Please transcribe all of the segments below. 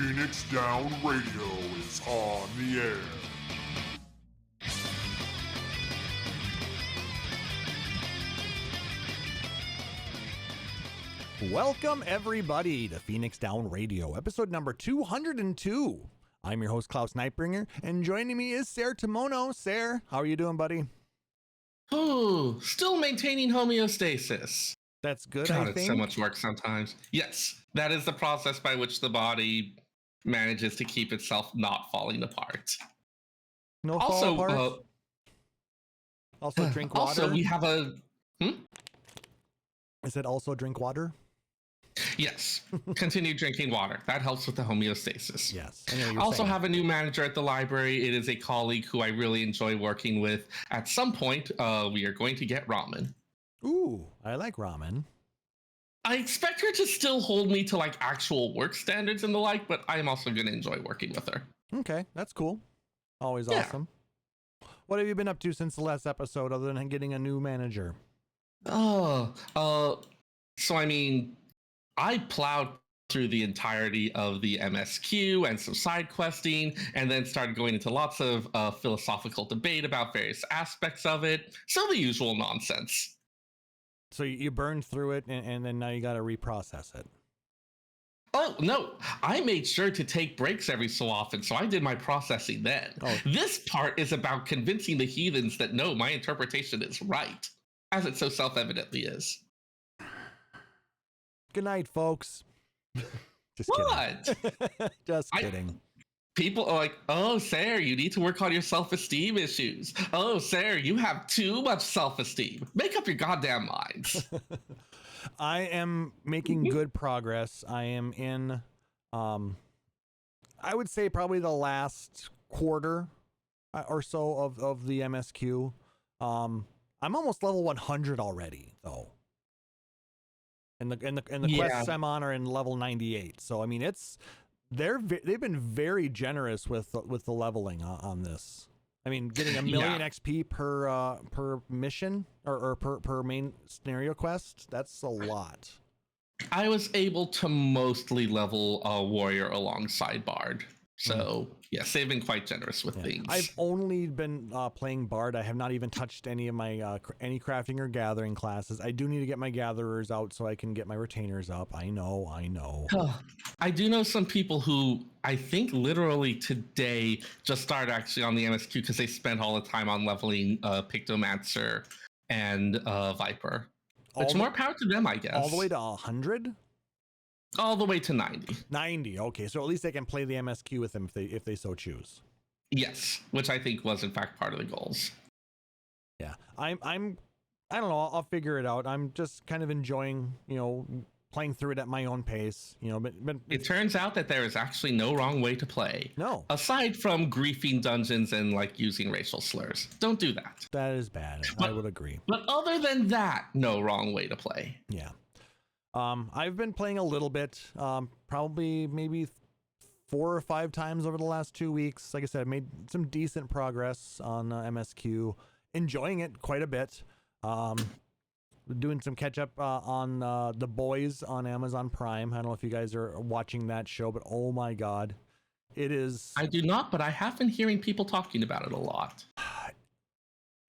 Phoenix Down Radio is on the air. Welcome, everybody, to Phoenix Down Radio, episode number 202. I'm your host, Klauss Nightbringer, and joining me is Seyrr Timono. Seyrr, how are you doing, buddy? Oh, still maintaining homeostasis. That's good, God, I it's think. so much work sometimes. Yes, that is the process by which the body manages to keep itself not falling apart. No Also, fall apart? Also drink water? Also, we have a... I said also drink water? Yes, continue drinking water. That helps with the homeostasis. Yes. Also have a new manager at the library. It is a colleague who I really enjoy working with. At some point, we are going to get ramen. Ooh, I like ramen. I expect her to still hold me to like actual work standards and the like, but I'm also going to enjoy working with her. Okay, that's cool. Always awesome. What have you been up to since the last episode other than getting a new manager? So I mean, I plowed through the entirety of the MSQ and some side questing, and then started going into lots of philosophical debate about various aspects of it. So the usual nonsense. So you burned through it, and then now you got to reprocess it. Oh, no, I made sure to take breaks every so often, so I did my processing then. Oh. This part is about convincing the heathens that no, my interpretation is right, as it so self-evidently is. Good night, folks. Just what? Kidding. Just kidding. People are like, oh, Seyrr, you need to work on your self-esteem issues. Oh, Seyrr, you have too much self-esteem. Make up your goddamn minds. I am making good progress. I am in, I would say probably the last quarter or so of the MSQ. I'm almost level 100 already, though. And the quests I'm on are in level 98. So I mean, they've been very generous with the leveling on this. I mean, getting a million XP per mission or per main scenario quest. That's a lot. I was able to mostly level a warrior alongside Bard. So yes, they've been quite generous with things. I've only been playing Bard. I have not even touched any of my any crafting or gathering classes. I do need to get my gatherers out so I can get my retainers up. I know. I do know some people who I think literally today just started actually on the MSQ because they spent all the time on leveling Pictomancer and Viper. Which more power to them, I guess. All the way to 100? All the way to 90. 90. Okay, so at least they can play the MSQ with them if they so choose. Yes, which I think was in fact part of the goals. Yeah, I don't know. I'll figure it out. I'm just kind of enjoying, playing through it at my own pace. But it turns out that there is actually no wrong way to play. No. Aside from griefing dungeons and like using racial slurs, don't do that. That is bad. I would agree. But other than that, no wrong way to play. Yeah. I've been playing a little bit, probably maybe 4 or 5 times over the last 2 weeks. Like I said, I made some decent progress on MSQ, enjoying it quite a bit. Doing some catch up on The Boys on Amazon Prime. I don't know if you guys are watching that show, but oh my God, it is. I do not, but I have been hearing people talking about it a lot.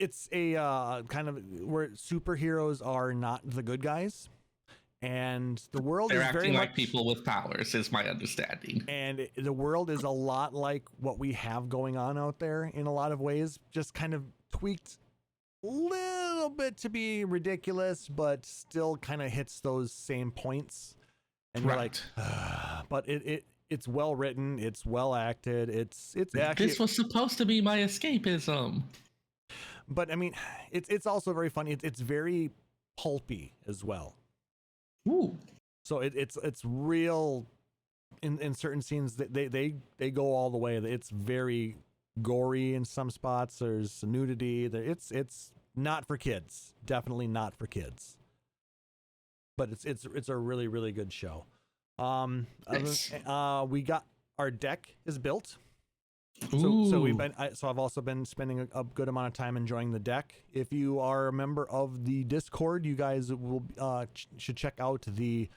It's a kind of where superheroes are not the good guys. And the world They're is very acting much like people with powers, is my understanding. And the world is a lot like what we have going on out there in a lot of ways, just kind of tweaked a little bit to be ridiculous, but still kind of hits those same points. And you're like, but it's well written, it's well acted, it's actually. This was supposed to be my escapism. But I mean, it's also very funny. It's very pulpy as well. Ooh. So it's real in certain scenes that they go all the way. It's very gory in some spots. There's nudity. It's not for kids. Definitely not for kids. But it's a really, really good show. Nice. We got our deck is built. Ooh. So I've also been spending a good amount of time enjoying the deck. If you are a member of the Discord, you guys will should check out the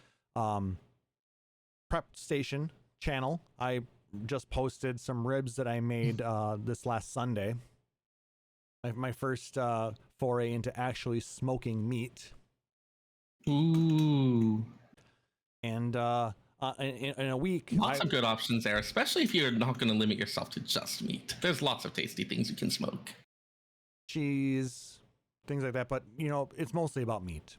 prep station channel, I just posted some ribs that I made this last Sunday. My first foray into actually smoking meat. Ooh. And in a week, Lots of good options there, especially if you're not going to limit yourself to just meat. There's lots of tasty things you can smoke. Cheese, things like that. But, you know, it's mostly about meat.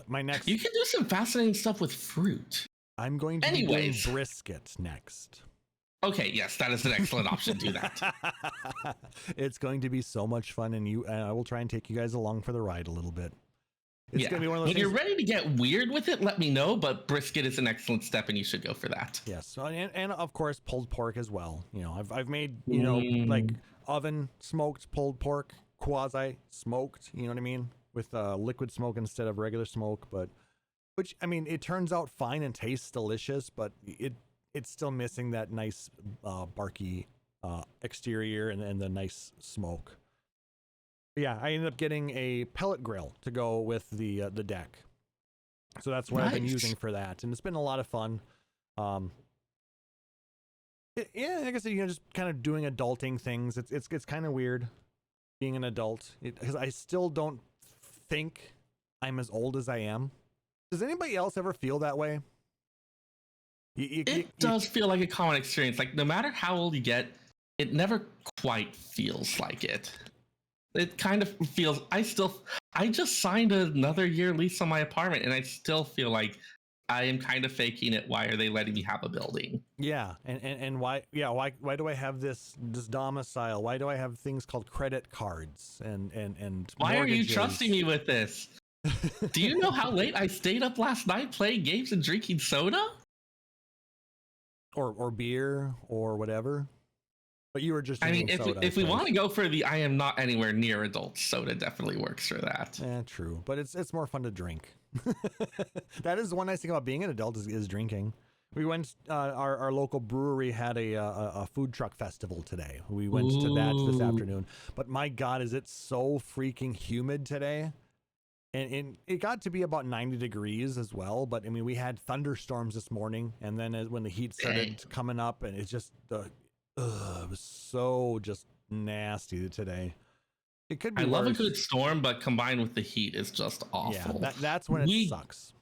My next... You can do some fascinating stuff with fruit. I'm going to be doing brisket next. Okay, yes, that is an excellent option. Do that. It's going to be so much fun, and I will try and take you guys along for the ride a little bit. It's going to be one of those When you're ready to get weird with it, let me know, but brisket is an excellent step and you should go for that. Yes. And of course, pulled pork as well. You know, I've made, you know, like oven smoked pulled pork, quasi smoked, you know what I mean? With liquid smoke instead of regular smoke, which, I mean, it turns out fine and tastes delicious, but it's still missing that nice barky exterior and the nice smoke. Yeah, I ended up getting a pellet grill to go with the deck, so that's what I've been using for that, and it's been a lot of fun. Yeah, like I said, you know, just kind of doing adulting things. It's kind of weird being an adult because I still don't think I'm as old as I am. Does anybody else ever feel that way? It does feel like a common experience. Like no matter how old you get, it never quite feels like it. It kind of feels, I just signed another year lease on my apartment and I still feel like I am kind of faking it. Why are they letting me have a building? Yeah. And why do I have this domicile? Why do I have things called credit cards and why mortgages? are you trusting me with this? Do you know how late I stayed up last night playing games and drinking soda? Or beer or whatever. But you were just drinking soda. If we want to go for the I am not anywhere near adult, soda definitely works for that. Yeah, true. But it's more fun to drink. That is one nice thing about being an adult is drinking. We went, our local brewery had a food truck festival today. We went to that this afternoon. But my God, is it so freaking humid today? And it got to be about 90 degrees as well. But I mean, we had thunderstorms this morning. And then when the heat started coming up, and it's just... it was so just nasty today. It could be. I love a good storm, but combined with the heat is just awful. Yeah, that's when it sucks.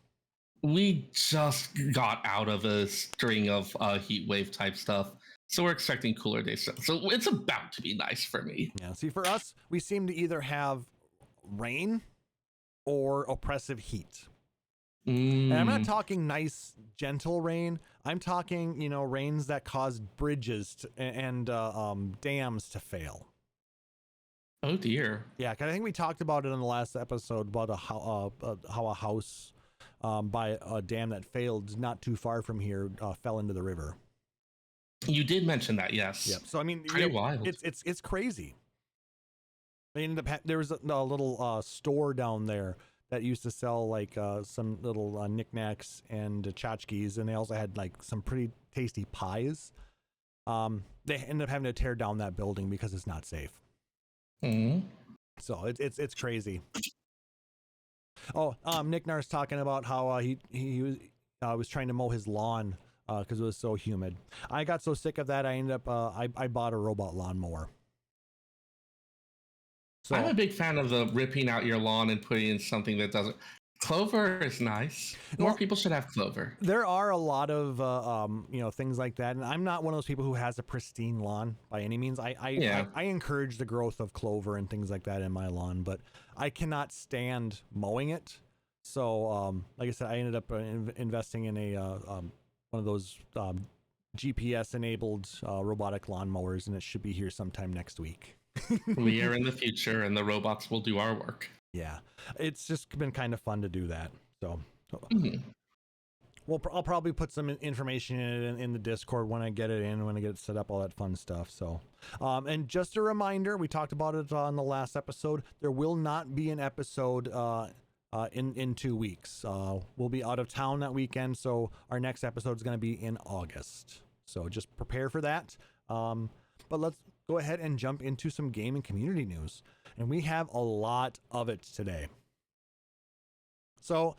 We just got out of a string of heat wave type stuff, so we're expecting cooler days. So it's about to be nice for me. Yeah. See, for us, we seem to either have rain or oppressive heat. And I'm not talking nice, gentle rain. I'm talking, you know, rains that cause bridges and dams to fail. Oh dear. Yeah, because I think we talked about it in the last episode about how a house by a dam that failed not too far from here fell into the river. You did mention that, yes. Yep. So I mean, pretty wild. It's crazy. They ended up there was a little store down there that used to sell like some little knickknacks and tchotchkes, and they also had like some pretty tasty pies. They ended up having to tear down that building because it's not safe. So it's crazy. Oh, Nick Nar's talking about how he was trying to mow his lawn because it was so humid. I got so sick of that I ended up I bought a robot lawnmower. So, I'm a big fan of the ripping out your lawn and putting in something that doesn't. Clover is nice. More people should have clover. There are a lot of you know, things like that, and I'm not one of those people who has a pristine lawn by any means. I encourage the growth of clover and things like that in my lawn, but I cannot stand mowing it. So like I said, I ended up investing in a one of those GPS enabled robotic lawnmowers, and it should be here sometime next week. We are in the future and the robots will do our work. Yeah, it's just been kind of fun to do that. So I'll probably put some information in the Discord when I get it when I get it set up, all that fun stuff. So and just a reminder, we talked about it on the last episode, there will not be an episode in 2 weeks. We'll be out of town that weekend, so our next episode is going to be in August. So just prepare for that. But let's go ahead and jump into some gaming community news. And we have a lot of it today. So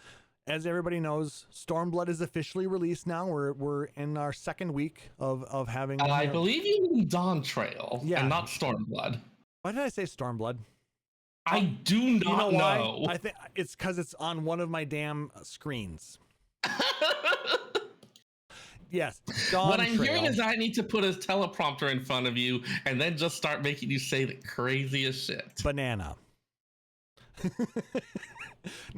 as everybody knows, Stormblood is officially released now. We're in our second week of having. I believe you mean Dawntrail, yeah, and not Stormblood. Why did I say Stormblood? I do not you know. know. I think it's because it's on one of my damn screens. Yes. What I'm hearing is I need to put a teleprompter in front of you and then just start making you say the craziest shit. Banana.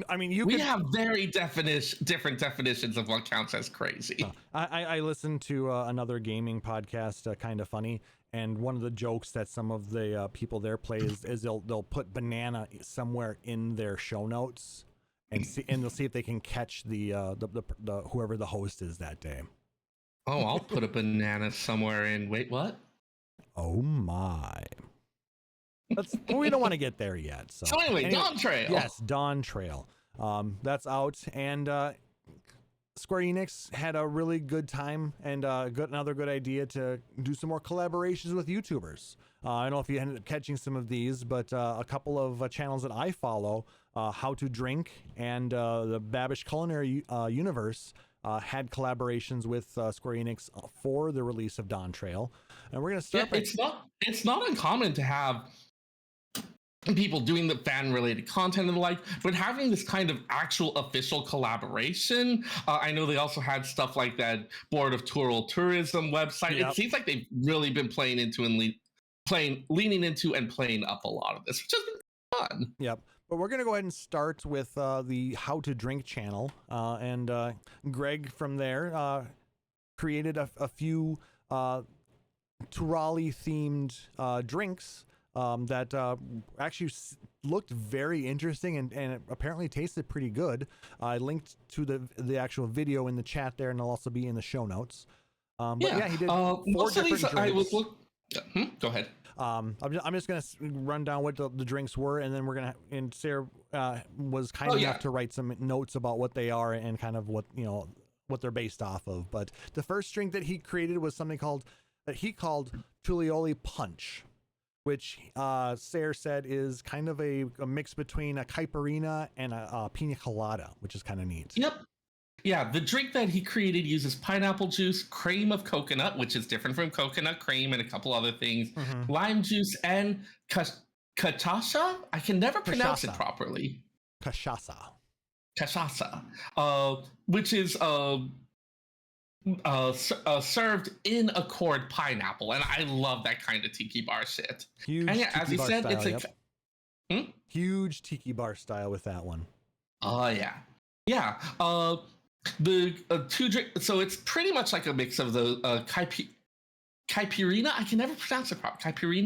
I mean, we have very different definitions of what counts as crazy. I listened to another gaming podcast, Kind of Funny, and one of the jokes that some of the people there play is they'll put banana somewhere in their show notes and they'll see if they can catch the whoever the host is that day. Oh, I'll put a banana somewhere in. Wait, what? Oh my. We don't want to get there yet. So anyway, Dawntrail. Yes, Dawntrail. That's out, and Square Enix had a really good time and another good idea to do some more collaborations with YouTubers. I don't know if you ended up catching some of these, but a couple of channels that I follow, How to Drink and the Babish Culinary Universe, had collaborations with Square Enix for the release of Dawntrail, and we're gonna start. It's not uncommon to have people doing the fan-related content and the like, but having this kind of actual official collaboration. I know they also had stuff like that Board of Tourism website. Yep. It seems like they've really been leaning into and playing up a lot of this, which has been fun. Yep. But we're going to go ahead and start with the How to Drink channel. And Greg from there created a few Turali-themed drinks that actually looked very interesting and it apparently tasted pretty good. I linked to the actual video in the chat there, and it'll also be in the show notes. But yeah, he did 4 different drinks. Go ahead. I'm just gonna run down what the drinks were, and then we're gonna. And Seyrr was kind enough to write some notes about what they are and kind of what they're based off of. But the first drink that he created was something that he called Tulioli Punch, which Seyrr said is kind of a mix between a caipirinha and a pina colada, which is kind of neat. Yep. Yeah, the drink that he created uses pineapple juice, cream of coconut, which is different from coconut cream, and a couple other things, lime juice, and cachaça. I can never pronounce it properly. Cachaça. Which is served in a cored pineapple, and I love that kind of tiki bar shit. Huge, and yeah, as he said, style, it's huge tiki bar style with that one. Oh yeah. The 2 drink, so it's pretty much like a mix of the caipirinha. I can never pronounce it properly.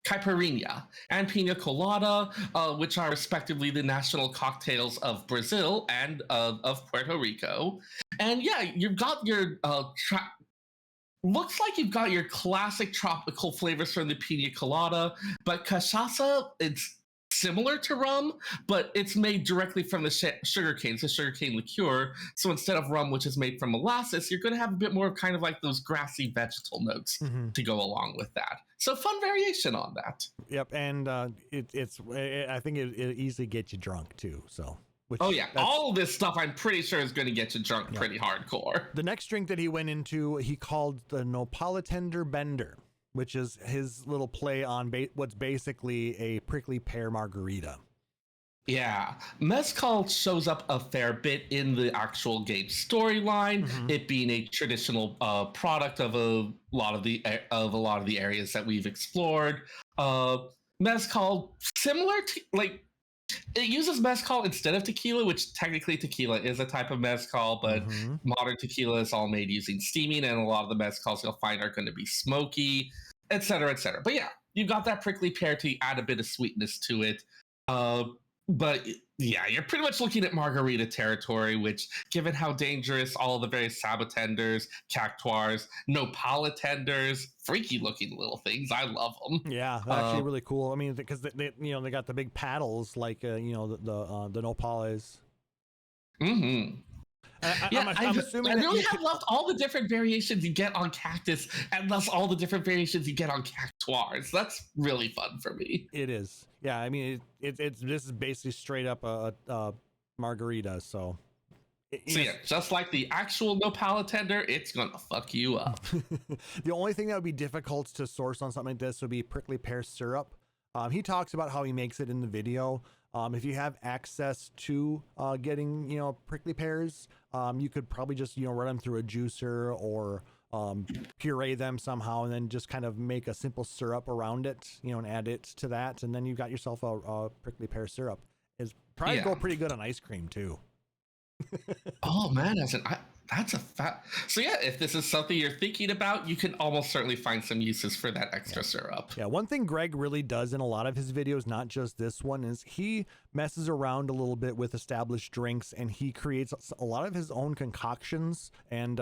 Caipirinha and pina colada, which are respectively the national cocktails of Brazil and of Puerto Rico. And yeah, you've got your looks like you've got your classic tropical flavors from the pina colada, but cachaça, it's similar to rum, but it's made directly from the sugarcane. It's a sugarcane liqueur. So instead of rum, which is made from molasses, you're going to have a bit more of kind of like those grassy vegetal notes to go along with that. So fun variation on that. Yep, and I think it easily gets you drunk too. So. All of this stuff I'm pretty sure is going to get you drunk pretty hardcore. The next drink that he went into, he called the Nopaltender Bender, which is his little play on what's basically a prickly pear margarita. Yeah, mezcal shows up a fair bit in the actual game storyline, it being a traditional product of a lot of the areas that we've explored. Mezcal, similar to it uses mezcal instead of tequila, which technically tequila is a type of mezcal, but modern tequila is all made using steaming, and a lot of the mezcals you'll find are going to be smoky, etc., etc. But yeah, you've got that prickly pear to add a bit of sweetness to it. But yeah, you're pretty much looking at margarita territory, which, given how dangerous all the various sabotenders, cactuars, nopaltenders, freaky looking little things, I love them. Yeah, they're actually really cool. I mean, because they got the big paddles like the nopales. I'm assuming I really have loved all the different variations you get on cactus, and thus all the different variations you get on cactuars. That's really fun for me. It is. Yeah, I mean, this is basically straight up a margaritas. So, So yeah, just like the actual no palate tender, it's gonna fuck you up. the only thing that would be difficult to source on something like this would be prickly pear syrup. He talks about how he makes it in the video. If you have access to getting, prickly pears, you could probably just, run them through a juicer or puree them somehow and then just kind of make a simple syrup around it, and add it to that. And then you've got yourself a prickly pear syrup. It's probably go pretty good on ice cream too. Oh man, that's a fat. So yeah, if this is something you're thinking about, you can almost certainly find some uses for that extra syrup. Yeah, one thing Greg really does in a lot of his videos, not just this one, is he messes around a little bit with established drinks and he creates a lot of his own concoctions and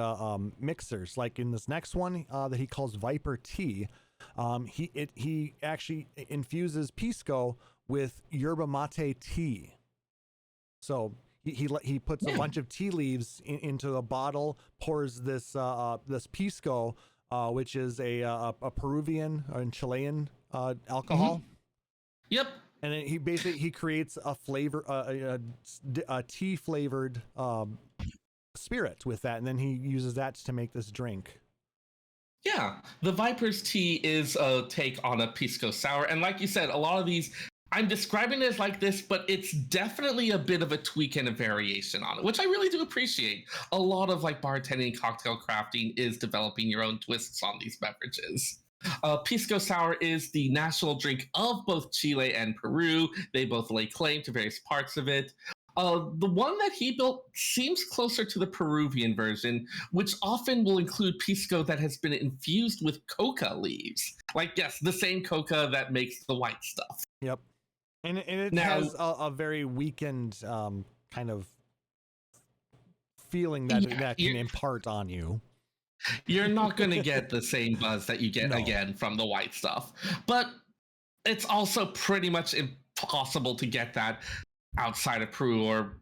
mixers. Like in this next one that he calls Viper Tea, he actually infuses pisco with yerba mate tea. So he puts a bunch of tea leaves into a bottle, pours this pisco, which is a Peruvian and Chilean alcohol. Mm-hmm. Yep. And then he creates a flavor, a tea flavored spirit with that, and then he uses that to make this drink. Yeah, the Viper's Tea is a take on a pisco sour, and like you said, a lot of these. I'm describing it as like this, but it's definitely a bit of a tweak and a variation on it, which I really do appreciate. A lot of like bartending, cocktail crafting is developing your own twists on these beverages. Pisco Sour is the national drink of both Chile and Peru. They both lay claim to various parts of it. The one that he built seems closer to the Peruvian version, which often will include pisco that has been infused with coca leaves. Like, yes, the same coca that makes the white stuff. Yep. And it has a very weakened kind of feeling that can impart on you. You're not going to get the same buzz that you get again from the white stuff. But it's also pretty much impossible to get that outside of Peru or...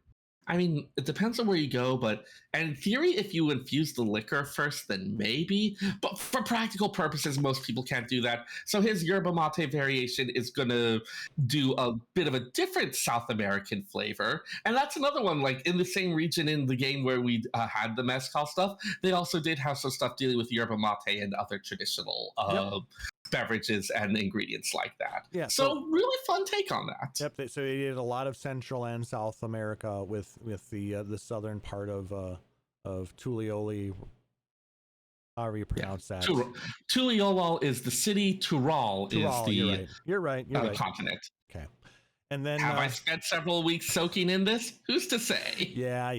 I mean, it depends on where you go, but in theory, if you infuse the liquor first, then maybe. But for practical purposes, most people can't do that. So his yerba mate variation is going to do a bit of a different South American flavor. And that's another one, like in the same region in the game where we had the mezcal stuff, they also did have some stuff dealing with yerba mate and other traditional beverages and ingredients like that. Yeah. So really fun take on that. Yep. So they did a lot of Central and South America with the southern part of Tulioli. However you pronounce that. Tuliolol is the city. Tural is the you're right. continent. Okay. And then have I spent several weeks soaking in this? Who's to say? Yeah.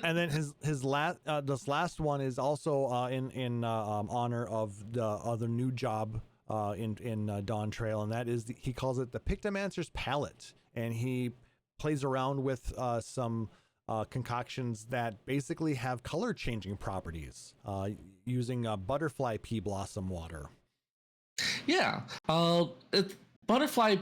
And then his last this last one is also in honor of the other new job in Dawntrail, and that is he calls it the Pictomancer's Palette, and he plays around with some concoctions that basically have color changing properties using butterfly pea blossom water. Yeah. Butterfly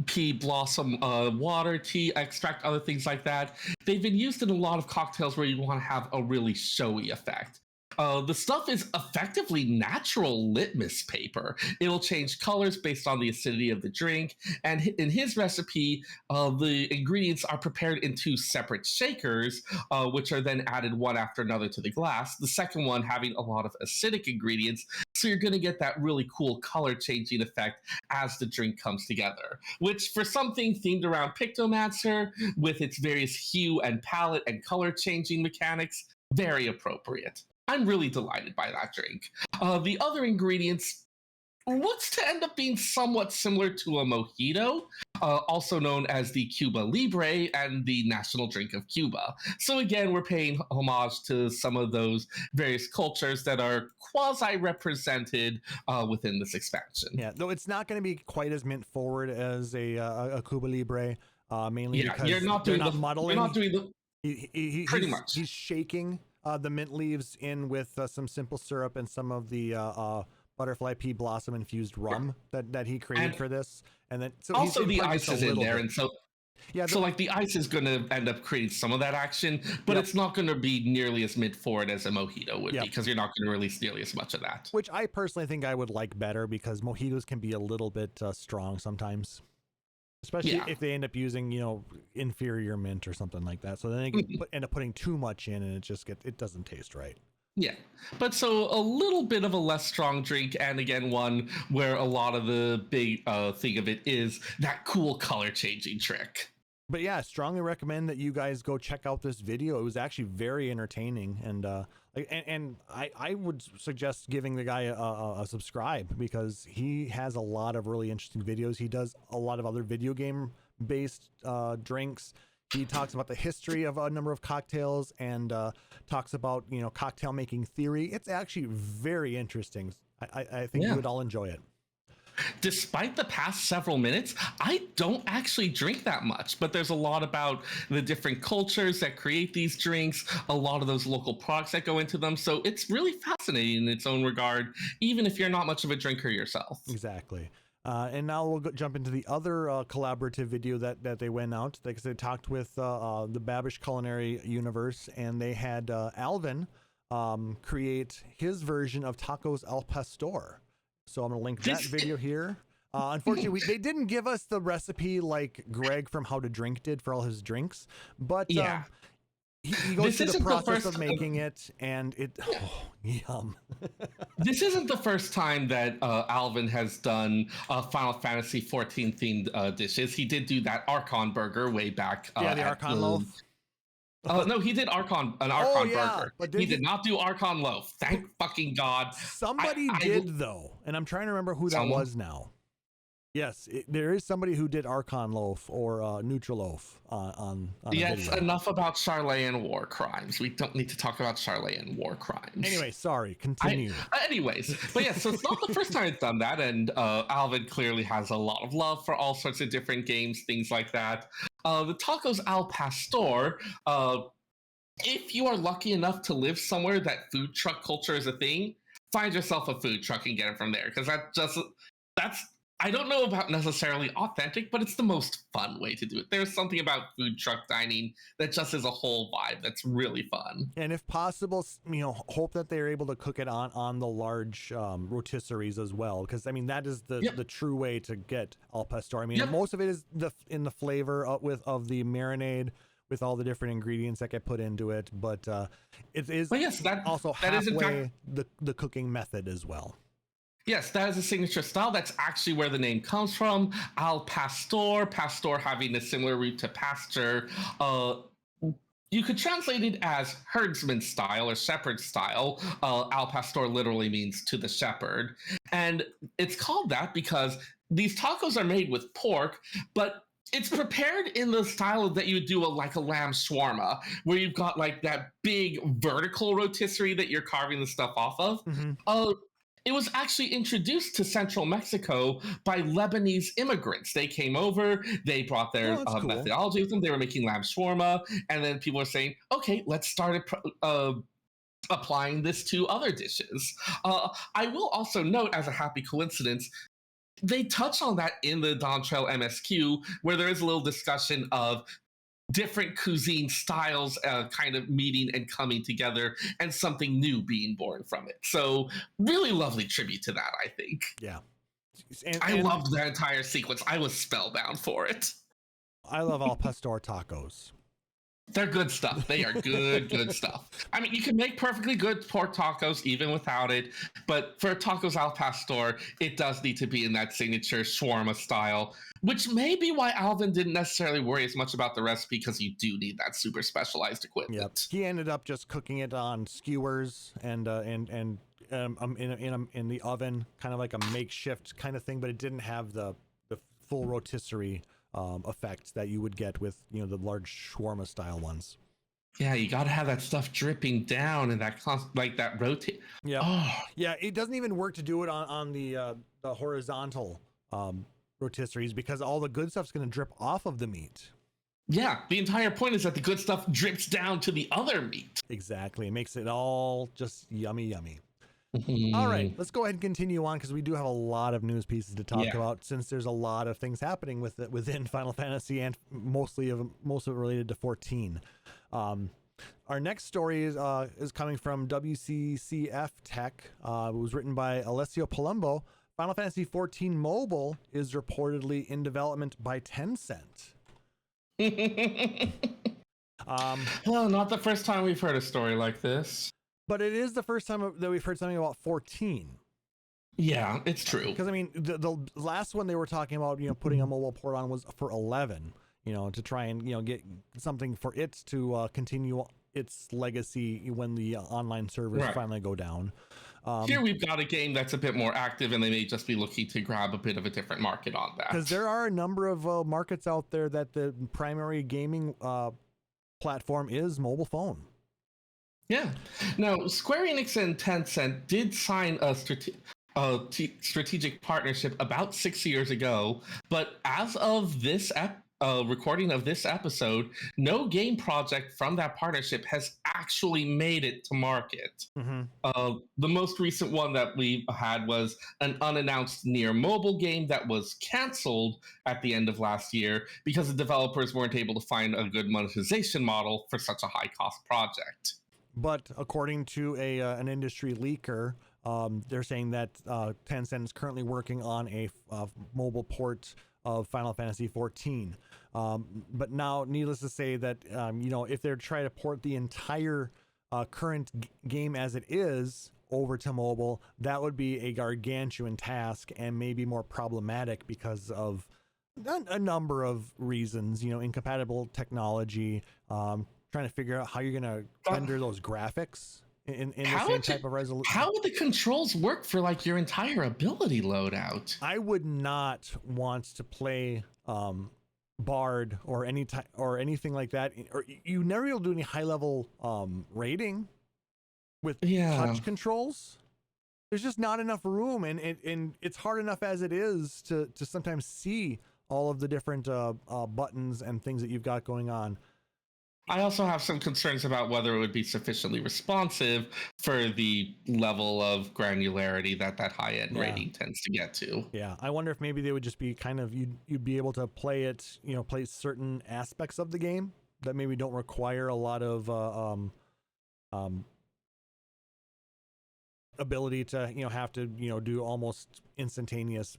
pea blossom water, tea extract, other things like that. They've been used in a lot of cocktails where you want to have a really showy effect. The stuff is effectively natural litmus paper. It'll change colors based on the acidity of the drink. And in his recipe, the ingredients are prepared in two separate shakers, which are then added one after another to the glass. The second one having a lot of acidic ingredients. So you're going to get that really cool color changing effect as the drink comes together, which for something themed around Pictomancer with its various hue and palette and color changing mechanics, very appropriate. I'm really delighted by that drink. The other ingredients looks to end up being somewhat similar to a mojito, also known as the Cuba Libre and the national drink of Cuba. So again, we're paying homage to some of those various cultures that are quasi-represented within this expansion. Yeah, though it's not going to be quite as mint forward as a Cuba Libre, mainly because you're not muddling. You're not doing the... Pretty much. He's shaking the mint leaves in with some simple syrup and some of the butterfly pea blossom infused rum that he created for this, and then so also the ice is in there, and so so like the ice is going to end up creating some of that action, but it's not going to be nearly as mint forward as a mojito would be, because you're not going to release nearly as much of that. Which I personally think I would like better, because mojitos can be a little bit strong sometimes. Especially if they end up using, inferior mint or something like that. So then they end up putting too much in, and it doesn't taste right. Yeah, but so a little bit of a less strong drink, and again, one where a lot of the big thing of it is that cool color changing trick. But yeah, I strongly recommend that you guys go check out this video. It was actually very entertaining, and I would suggest giving the guy a subscribe, because he has a lot of really interesting videos. He does a lot of other video game based drinks. He talks about the history of a number of cocktails, and talks about cocktail making theory. It's actually very interesting. I think you would all enjoy it. Despite the past several minutes, I don't actually drink that much, but there's a lot about the different cultures that create these drinks, a lot of those local products that go into them. So it's really fascinating in its own regard, even if you're not much of a drinker yourself. Exactly. And now we'll jump into the other collaborative video that they went out, because they talked with the Babish Culinary Universe, and they had Alvin create his version of tacos al pastor. So I'm going to link that video here. Unfortunately, they didn't give us the recipe like Greg from How to Drink did for all his drinks, but he goes through the process of making it, and yum. This isn't the first time that Alvin has done Final Fantasy 14 themed dishes. He did do that Archon burger way back. The Archon loaf. No, he did Archon burger. But he did not do Archon loaf. Thank fucking God. Somebody did though, and I'm trying to remember who that was now. Yes, there is somebody who did Archon loaf or Neutral loaf on yes, enough about Charlayan war crimes. We don't need to talk about Charlayan war crimes. Anyway, sorry, continue. But yeah, so it's not the first time it's done that, and Alvin clearly has a lot of love for all sorts of different games, things like that. The tacos al pastor, if you are lucky enough to live somewhere that food truck culture is a thing, find yourself a food truck and get it from there, because that's I don't know about necessarily authentic, but it's the most fun way to do it. There's something about food truck dining that just is a whole vibe that's really fun. And if possible, hope that they're able to cook it on the large rotisseries as well, because that is the true way to get al pastor. Most of it is in the flavor of the marinade with all the different ingredients that get put into it, but it is also halfway the cooking method as well. Yes, that is a signature style. That's actually where the name comes from. Al pastor, pastor having a similar root to pasture. You could translate it as herdsman style or shepherd style. Al pastor literally means to the shepherd. And it's called that because these tacos are made with pork, but it's prepared in the style that you would do like a lamb shawarma, where you've got like that big vertical rotisserie that you're carving the stuff off of. Mm-hmm. It was actually introduced to central Mexico by Lebanese immigrants. They came over, they brought their methodology with them. They were making lamb shawarma, and then people were saying, okay, let's start applying this to other dishes. I will also note, as a happy coincidence, they touch on that in the Dawntrail MSQ, where there is a little discussion of different cuisine styles kind of meeting and coming together, and something new being born from it. So really lovely tribute to that, I think. Yeah. I loved that entire sequence. I was spellbound for it. I love al pastor tacos. They're good stuff. They are good stuff. You can make perfectly good pork tacos even without it, but for tacos al pastor, it does need to be in that signature shawarma style, which may be why Alvin didn't necessarily worry as much about the recipe, because you do need that super specialized equipment. Yep. He ended up just cooking it on skewers and in the oven, kind of like a makeshift kind of thing, but it didn't have the full rotisserie effect that you would get with the large shawarma style ones. Yeah, you got to have that stuff dripping down and that that rotate. Yeah. Yeah, it doesn't even work to do it on the horizontal rotisseries, because all the good stuff's going to drip off of the meat. Yeah, the entire point is that the good stuff drips down to the other meat. Exactly. It makes it all just yummy. All right, let's go ahead and continue on, because we do have a lot of news pieces to talk about, since there's a lot of things happening within Final Fantasy, and most of it related to 14. Our next story is coming from WCCF Tech. It was written by Alessio Palumbo Final Fantasy XIV Mobile is reportedly in development by Tencent. Well, not the first time we've heard a story like this. But it is the first time that we've heard something about 14. Yeah, it's true. Because I mean, the last one they were talking about, putting a mobile port on was for 11. To try and get something for it to continue its legacy when the online servers finally go down. Here we've got a game that's a bit more active, and they may just be looking to grab a bit of a different market on that. Because there are a number of markets out there that the primary gaming platform is mobile phone. Yeah. Now, Square Enix and Tencent did sign a strategic partnership about 6 years ago, but as of this recording of this episode, no game project from that partnership has actually made it to market. Mm-hmm. The most recent one that we had was an unannounced Nier mobile game that was canceled at the end of last year because the developers weren't able to find a good monetization model for such a high-cost project. But according to an industry leaker, they're saying that Tencent is currently working on a mobile port of Final Fantasy XIV. But now, needless to say that, if they're trying to port the entire current game as it is over to mobile, that would be a gargantuan task and maybe more problematic because of a number of reasons, incompatible technology, trying to figure out how you're going to render those graphics in the same type of resolution. How would the controls work for like your entire ability loadout? I would not want to play Bard or anything like that, or you never able to do any high level rating with touch controls. There's just not enough room, and it's hard enough as it is to sometimes see all of the different buttons and things that you've got going on. I also have some concerns about whether it would be sufficiently responsive for the level of granularity that high-end rating tends to get to. Yeah, I wonder if maybe they would just be kind of, you'd be able to play it, play certain aspects of the game that maybe don't require a lot of ability to, have to, do almost instantaneous,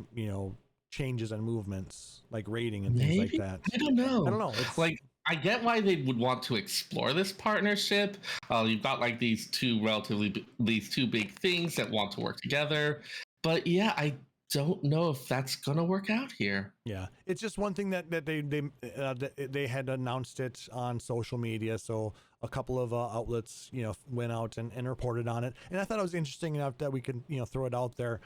changes and movements like rating and things like that. I don't know. It's like, I get why they would want to explore this partnership. You've got like these two big things that want to work together. But yeah, I don't know if that's gonna work out here. Yeah, it's just one thing that they had announced it on social media, so a couple of outlets went out and reported on it, and I thought it was interesting enough that we could throw it out there.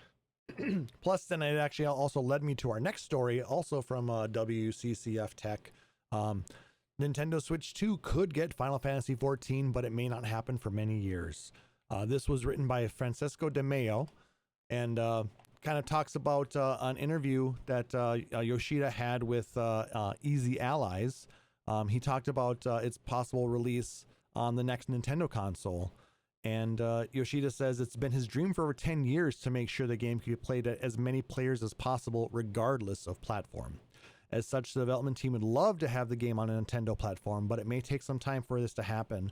Plus, then it actually also led me to our next story, also from WCCF Tech. Nintendo Switch 2 could get Final Fantasy XIV, but it may not happen for many years. This was written by Francisco De Mayo, and kind of talks about an interview that Yoshida had with Easy Allies. He talked about its possible release on the next Nintendo console. And Yoshida says it's been his dream for over 10 years to make sure the game could be played at as many players as possible, regardless of platform. As such, the development team would love to have the game on a Nintendo platform, but it may take some time for this to happen.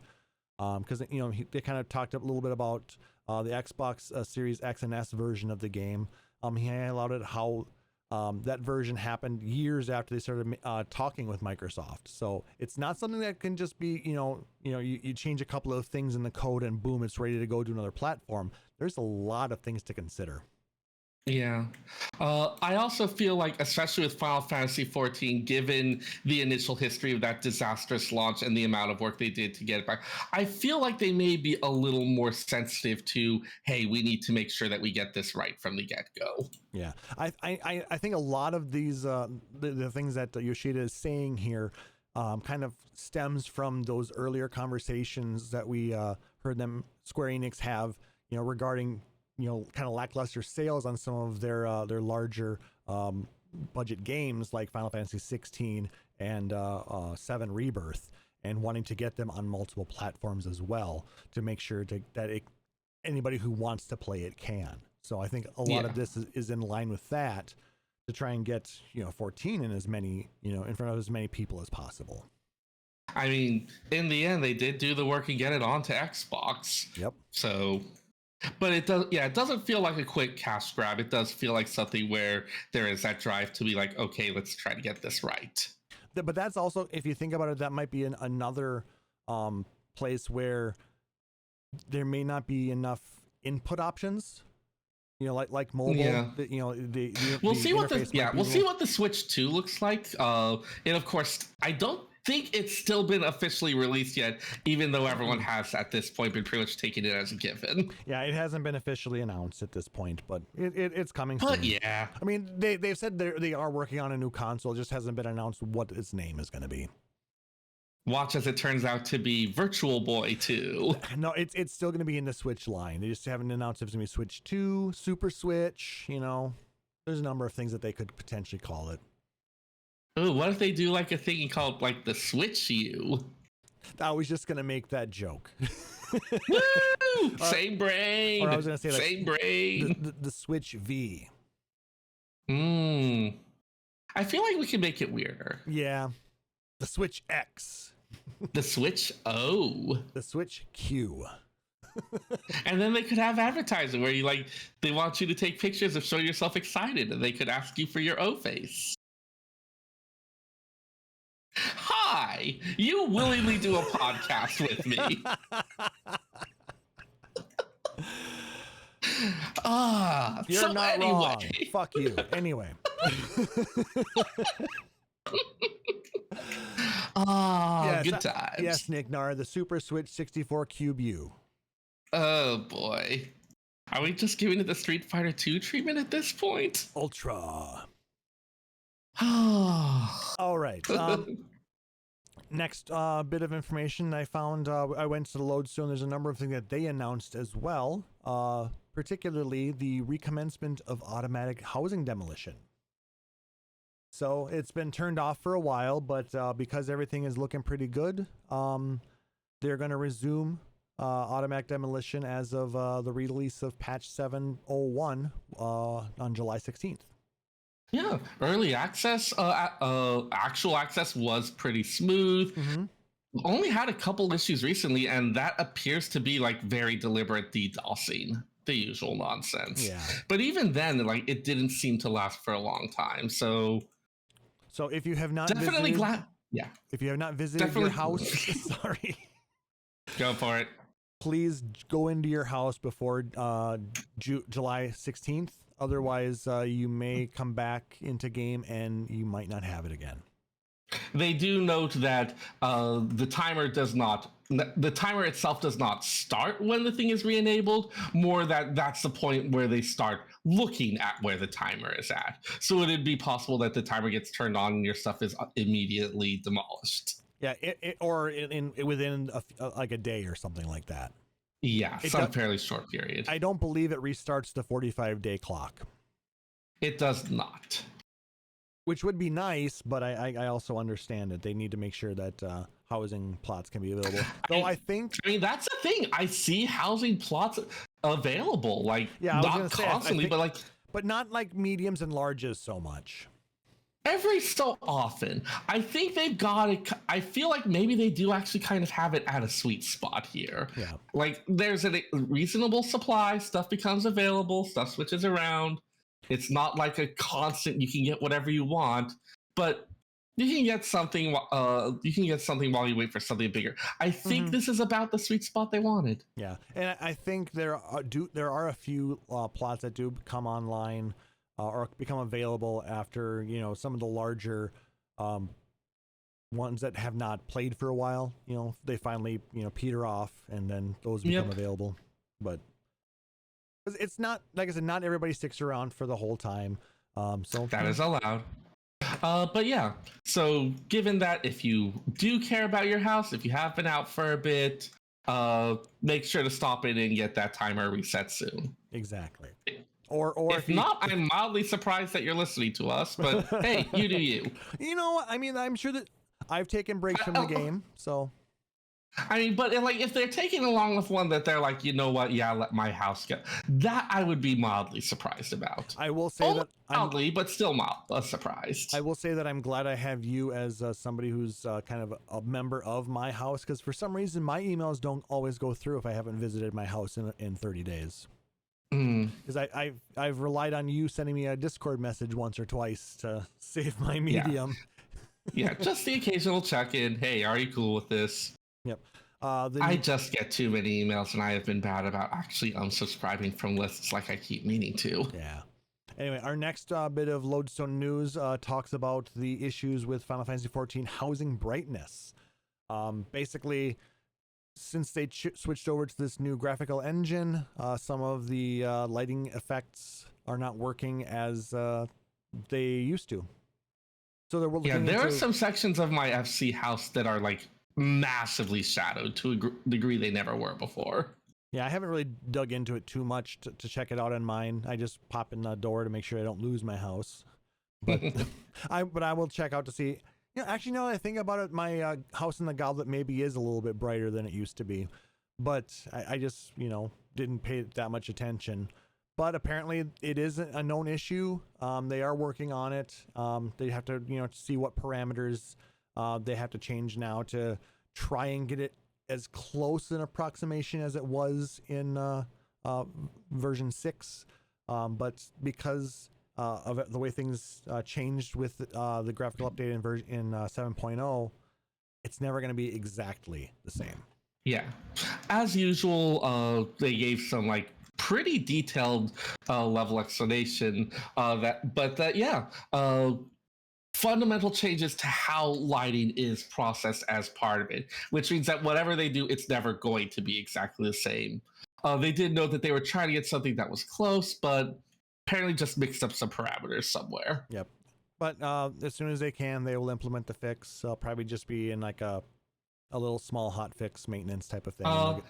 Because they kind of talked a little bit about the Xbox Series X and S version of the game. He highlighted how that version happened years after they started talking with Microsoft. So it's not something that can just be you change a couple of things in the code and boom, it's ready to go to another platform. There's a lot of things to consider. Yeah. I also feel like, especially with Final Fantasy XIV, given the initial history of that disastrous launch and the amount of work they did to get it back, I feel like they may be a little more sensitive to, hey, we need to make sure that we get this right from the get-go. Yeah. I think a lot of these, the things that Yoshida is saying here kind of stems from those earlier conversations that we heard Square Enix have, regarding kind of lackluster sales on some of their larger budget games like Final Fantasy 16 and 7 Rebirth, and wanting to get them on multiple platforms as well to make sure that anybody who wants to play it can. So I think a lot of this is in line with that, to try and get 14 in as many in front of as many people as possible. I mean, in the end, they did do the work and get it onto Xbox. Yep. So But it does, yeah, it doesn't feel like a quick cash grab. It does feel like something where there is that drive to be like, okay, let's try to get this right. But that's also, if you think about it, that might be another place where there may not be enough input options. You know, like mobile. Yeah. You know, We'll the see what interface we'll see what the Switch 2 looks like. And of course, I don't think it's still been officially released yet, even though everyone has at this point been pretty much taking it as a given. Yeah, it hasn't been officially announced at this point, but it's coming But soon. yeah, I mean, they've said they are working on a new console. It just hasn't been announced what its name is going to be. watch as it turns out to be Virtual Boy 2. No, it's still going to be in the Switch line. They just haven't announced if it's going to be Switch 2, Super Switch. You know, there's a number of things that they could potentially call it. Ooh, what if they do like a thing called like the Switch U? I was just going to make that joke. Woo! Same brain. Or I was going to say like same brain. the Switch V. I feel like we can make it weirder. Yeah. The Switch X. The Switch O. The Switch Q. And then they could have advertising where you like they want you to take pictures of show yourself excited, and they could ask you for your O face. Hi, you willingly do a podcast with me. You're so not anyway. wrong. Fuck you. Anyway. Yes, good times. Yes, Nick Nar, the Super Switch 64 Cube U. Oh boy. Are we just giving it the Street Fighter 2 treatment at this point? Ultra. Oh. All right. Next bit of information I found, I went to the Lodestone. There's a number of things that they announced as well, particularly the recommencement of automatic housing demolition. So it's been turned off for a while, but because everything is looking pretty good, they're going to resume automatic demolition as of the release of patch 7.01 on July 16th. Yeah, early access, actual access was pretty smooth. Mm-hmm. Only had a couple issues recently, and that appears to be like very deliberate DDoSing, the usual nonsense. Yeah. But even then, like it didn't seem to last for a long time. So if you have not definitely visited, glad. Yeah. if you have not visited your house, sorry, Go for it. please go into your house before July 16th. Otherwise, you may come back into game and you might not have it again. They do note that the timer itself does not start when the thing is re-enabled. More that's the point where they start looking at where the timer is at. So it'd be possible that the timer gets turned on and your stuff is immediately demolished. Yeah, or within like a day or something like that. Yeah, some fairly short period. I don't believe it restarts the 45-day clock. It does not. Which would be nice, but I also understand that they need to make sure that housing plots can be available. Though I mean, that's the thing. I see housing plots available, like not constantly, but not like mediums and larges so much. Every so often. I think they've got it. I feel like maybe they do actually kind of have it at a sweet spot here. Yeah. Like there's a reasonable supply, stuff becomes available, stuff switches around. It's not like a constant, you can get whatever you want, but you can get something while you wait for something bigger. I think this is about the sweet spot they wanted. Yeah. And I think there are a few plots that do come online or become available after, some of the larger ones that have not played for a while, they finally, peter off and then those become available. But it's not, like I said, not everybody sticks around for the whole time. So that is allowed. But yeah, so given that if you do care about your house, if you have been out for a bit, make sure to stop in and get that timer reset soon. Exactly. Or if not, I'm mildly surprised that you're listening to us, but hey, you do you. You know what? I mean, I'm sure that I've taken breaks from the game, so. I mean, but like if they're taking along with one that they're like, you know what? Yeah, let my house go. That I would be mildly surprised about. I will say that mildly, but still surprised. I will say that I'm glad I have you as somebody who's kind of a member of my house, because for some reason my emails don't always go through if I haven't visited my house in 30 days. Because I've relied on you sending me a Discord message once or twice to save my medium. Yeah, just the occasional check-in. Hey, are you cool with this? Yep. I just get too many emails, and I have been bad about actually unsubscribing from lists like I keep meaning to. Yeah. Anyway, our next bit of Lodestone news talks about the issues with Final Fantasy XIV housing brightness. Basically, since they switched over to this new graphical engine, some of the lighting effects are not working as they used to. So there are some sections of my FC house that are like massively shadowed to a degree they never were before. Yeah, I haven't really dug into it too much to check it out on mine. I just pop in the door to make sure I don't lose my house. But I will check out to see. Actually, now that I think about it, my house in the Goblet maybe is a little bit brighter than it used to be. But I just, didn't pay that much attention. But apparently it is a known issue. They are working on it. They have to, see what parameters they have to change now to try and get it as close an approximation as it was in version 6. But because of the way things changed with the graphical update in 7.0, it's never going to be exactly the same. Yeah. As usual, they gave some pretty detailed level explanation fundamental changes to how lighting is processed as part of it, which means that whatever they do, it's never going to be exactly the same. They did note that they were trying to get something that was close, but apparently just mixed up some parameters somewhere. Yep. But as soon as they can, they will implement the fix. It'll probably just be in a little small hot fix maintenance type of thing.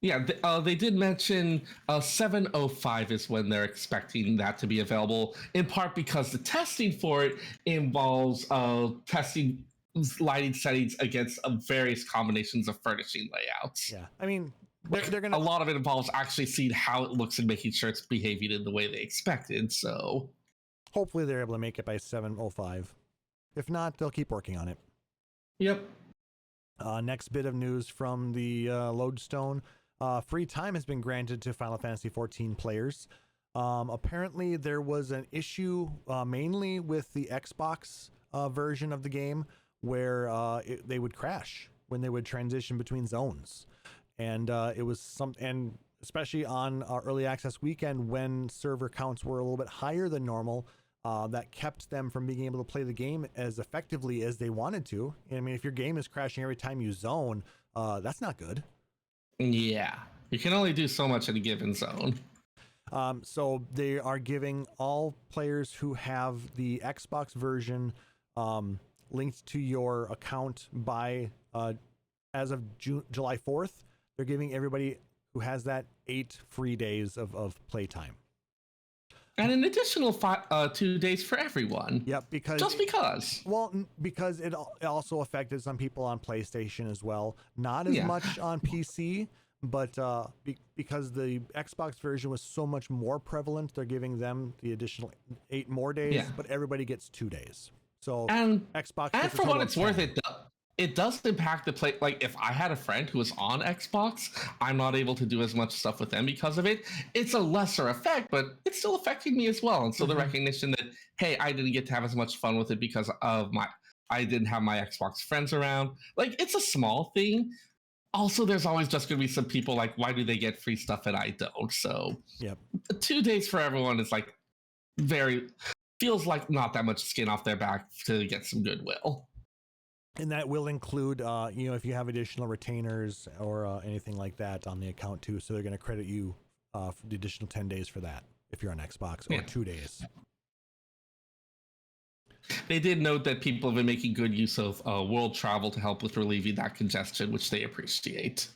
They did mention 7.05 is when they're expecting that to be available, in part because the testing for it involves testing lighting settings against various combinations of furnishing layouts. Yeah, I mean, they're gonna. A lot of it involves actually seeing how it looks and making sure it's behaving in the way they expected. So hopefully they're able to make it by 7.05. If not, they'll keep working on it. Yep. Next bit of news from the Lodestone. Free time has been granted to Final Fantasy XIV players. Apparently, there was an issue mainly with the Xbox version of the game where they would crash when they would transition between zones. And it was and especially on early access weekend when server counts were a little bit higher than normal, that kept them from being able to play the game as effectively as they wanted to. I mean, if your game is crashing every time you zone, that's not good. Yeah, you can only do so much in a given zone. So they are giving all players who have the Xbox version linked to your account by as of July 4th. They're giving everybody who has that 8 free days of playtime. And an additional 2 days for everyone. Yep, because it also affected some people on PlayStation as well. Not as much on PC, but because the Xbox version was so much more prevalent, they're giving them the additional 8 more days. Yeah. But everybody gets 2 days. So Xbox. And for what it's worth, it does impact the play. Like if I had a friend who was on Xbox, I'm not able to do as much stuff with them because of it. It's a lesser effect, but it's still affecting me as well. And so the recognition that, hey, I didn't get to have as much fun with it because of I didn't have my Xbox friends around. Like it's a small thing. Also, there's always just going to be some people like, why do they get free stuff and I don't? So 2 days for everyone is feels like not that much skin off their back to get some goodwill. And that will include, if you have additional retainers or anything like that on the account too. So they're going to credit you for the additional 10 days for that if you're on Xbox, or 2 days. They did note that people have been making good use of world travel to help with relieving that congestion, which they appreciate.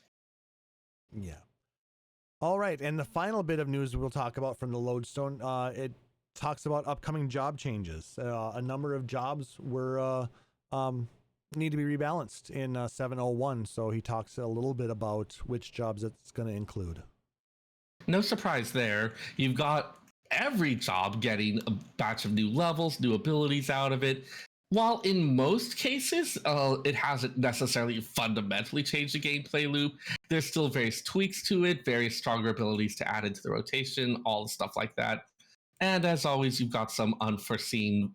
Yeah. All right. And the final bit of news we'll talk about from the Lodestone, it talks about upcoming job changes. A number of jobs were need to be rebalanced in 7.01. So he talks a little bit about which jobs it's going to include. No surprise there. You've got every job getting a batch of new levels, new abilities out of it. while in most cases it hasn't necessarily fundamentally changed the gameplay loop, there's still various tweaks to it, various stronger abilities to add into the rotation, all the stuff like that. And as always, you've got some unforeseen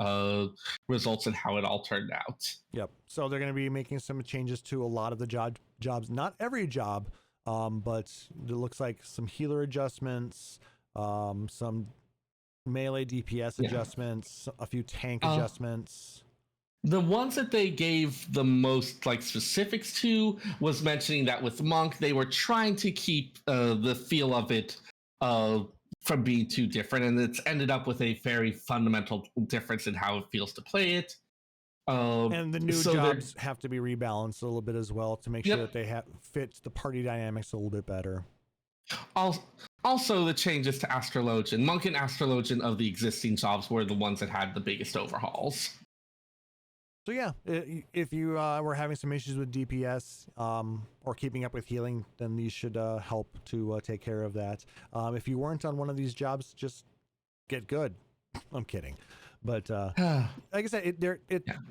results in how it all turned out. Yep. So they're going to be making some changes to a lot of the jobs. Not every job, but it looks like some healer adjustments, some melee DPS adjustments, a few tank adjustments. The ones that they gave the most like specifics to was mentioning that with Monk, they were trying to keep the feel of it from being too different, and it's ended up with a very fundamental difference in how it feels to play it. And the new jobs have to be rebalanced a little bit as well to make sure that they fit the party dynamics a little bit better. Also, the changes to Astrologian. Monk and Astrologian of the existing jobs were the ones that had the biggest overhauls. So yeah, if you were having some issues with DPS or keeping up with healing, then these should help to take care of that. If you weren't on one of these jobs, just get good. I'm kidding. But like I said,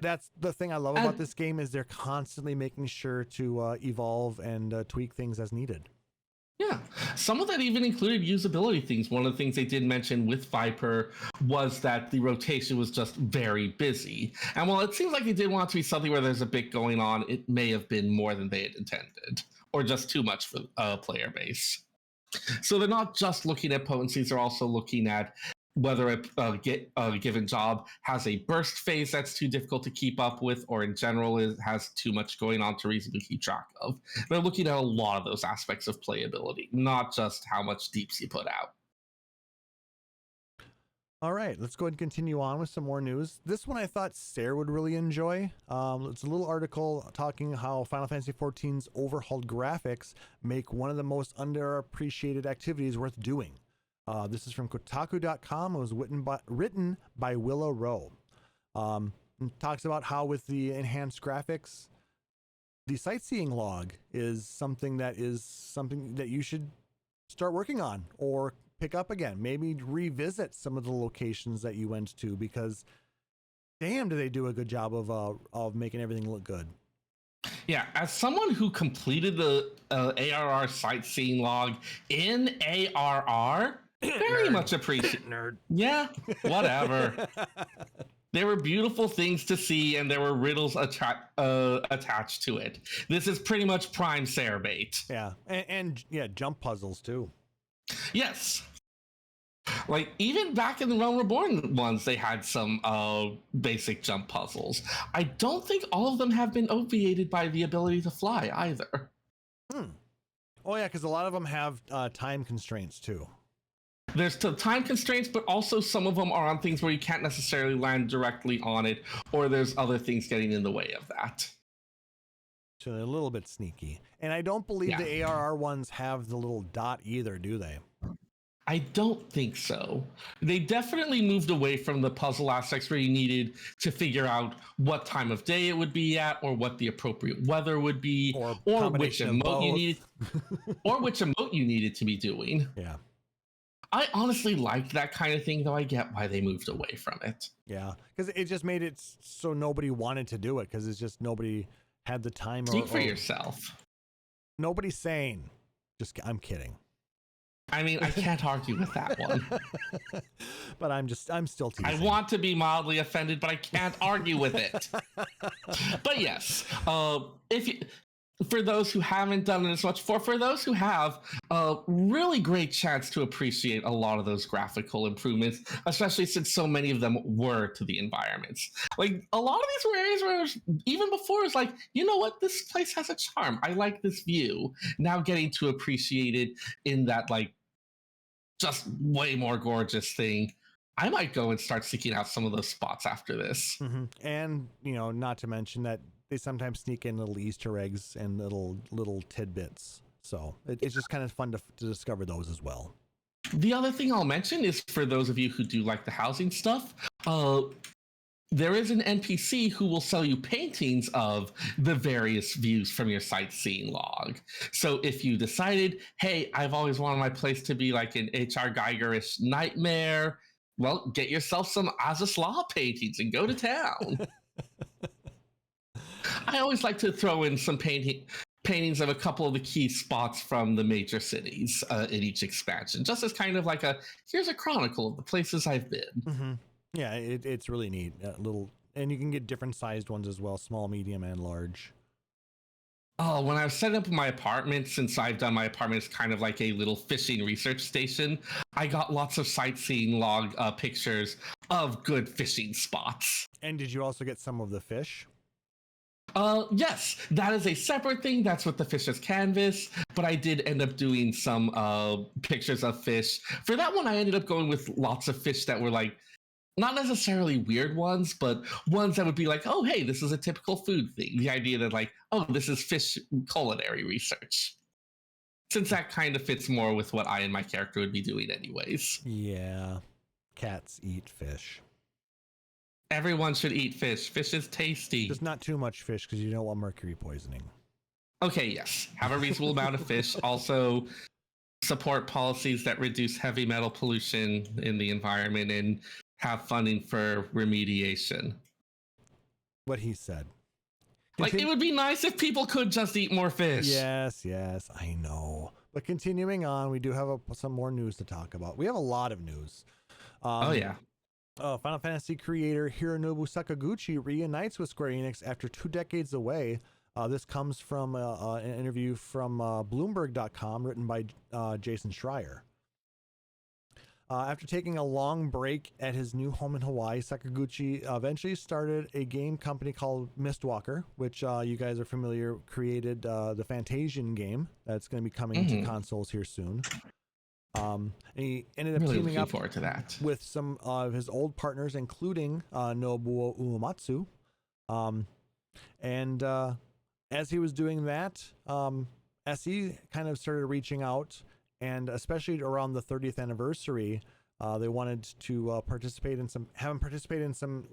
that's the thing I love about this game is they're constantly making sure to evolve and tweak things as needed. Yeah, some of that even included usability things. One of the things they did mention with Viper was that the rotation was just very busy. And while it seems like they did want it to be something where there's a bit going on, it may have been more than they had intended, or just too much for a player base. So they're not just looking at potencies, they're also looking at whether a given job has a burst phase that's too difficult to keep up with, or in general has too much going on to reasonably keep track of. They're looking at a lot of those aspects of playability, not just how much deeps you put out. All right, let's go ahead and continue on with some more news. This one I thought Seyrr would really enjoy. It's a little article talking how Final Fantasy XIV's overhauled graphics make one of the most underappreciated activities worth doing. This is from Kotaku.com. It was written by Willow Rowe. It talks about how with the enhanced graphics, the sightseeing log is something that you should start working on or pick up again. Maybe revisit some of the locations that you went to, because damn, do they do a good job of making everything look good. Yeah, as someone who completed the ARR sightseeing log in ARR, very much appreciate. Nerd. Yeah, whatever. There were beautiful things to see, and there were riddles attached to it. This is pretty much prime Seyrr bait. Yeah, and jump puzzles too. Yes. Like, even back in the Realm Reborn ones, they had some basic jump puzzles. I don't think all of them have been obviated by the ability to fly either. Oh yeah, because a lot of them have time constraints too. There's time constraints, but also some of them are on things where you can't necessarily land directly on it, or there's other things getting in the way of that. So they're a little bit sneaky. And I don't believe the ARR ones have the little dot either, do they? I don't think so. They definitely moved away from the puzzle aspects where you needed to figure out what time of day it would be at, or what the appropriate weather would be, or which emote you needed, or which emote you needed to be doing. Yeah. I honestly liked that kind of thing, though I get why they moved away from it. Yeah, because it just made it so nobody wanted to do it, because it's just nobody had the time. Speak for yourself. Nobody's sane. I'm kidding. I mean, I can't argue with that one. But I'm still teasing. I want to be mildly offended, but I can't argue with it. But yes, for those who haven't done it as much, for those who have, a really great chance to appreciate a lot of those graphical improvements, especially since so many of them were to the environments. Like, a lot of these were areas where even before it's like, you know what, this place has a charm. I like this view. Now getting to appreciate it in that, like, just way more gorgeous thing. I might go and start seeking out some of those spots after this. Mm-hmm. And, not to mention that they sometimes sneak in little Easter eggs and little tidbits. So it's just kind of fun to discover those as well. The other thing I'll mention is for those of you who do like the housing stuff, there is an NPC who will sell you paintings of the various views from your sightseeing log. So if you decided, hey, I've always wanted my place to be like an H.R. Geiger-ish nightmare, well, get yourself some Azaslaw paintings and go to town. I always like to throw in some paintings of a couple of the key spots from the major cities in each expansion, just as kind of like here's a chronicle of the places I've been. Mm-hmm. Yeah, it's really neat. And you can get different sized ones as well, small, medium, and large. Oh, when I was setting up my apartment, since I've done my apartment as kind of like a little fishing research station, I got lots of sightseeing log pictures of good fishing spots. And did you also get some of the fish? Yes, that is a separate thing. That's with the fish's canvas. But I did end up doing some pictures of fish. For that one, I ended up going with lots of fish that were like, not necessarily weird ones, but ones that would be like, oh, hey, this is a typical food thing. The idea that like, oh, this is fish culinary research. Since that kind of fits more with what I and my character would be doing anyways. Yeah. Cats eat fish. Everyone should eat fish. Fish is tasty. Just not too much fish because you don't want mercury poisoning. Okay, yes. Have a reasonable amount of fish. Also, support policies that reduce heavy metal pollution in the environment and have funding for remediation. What he said. Like, it would be nice if people could just eat more fish. Yes, I know. But continuing on, we do have some more news to talk about. We have a lot of news. Oh, yeah. Final Fantasy creator Hironobu Sakaguchi reunites with Square Enix after 2 decades away. This comes from an interview from Bloomberg.com written by Jason Schreier. After taking a long break at his new home in Hawaii, Sakaguchi eventually started a game company called Mistwalker, which you guys are familiar, created the Fantasian game that's going to be coming to consoles here soon. And he ended up teaming up forward to that with some of his old partners, including Nobuo Uematsu. And as he was doing that, SE kind of started reaching out, and especially around the 30th anniversary, they wanted to have him participate in some,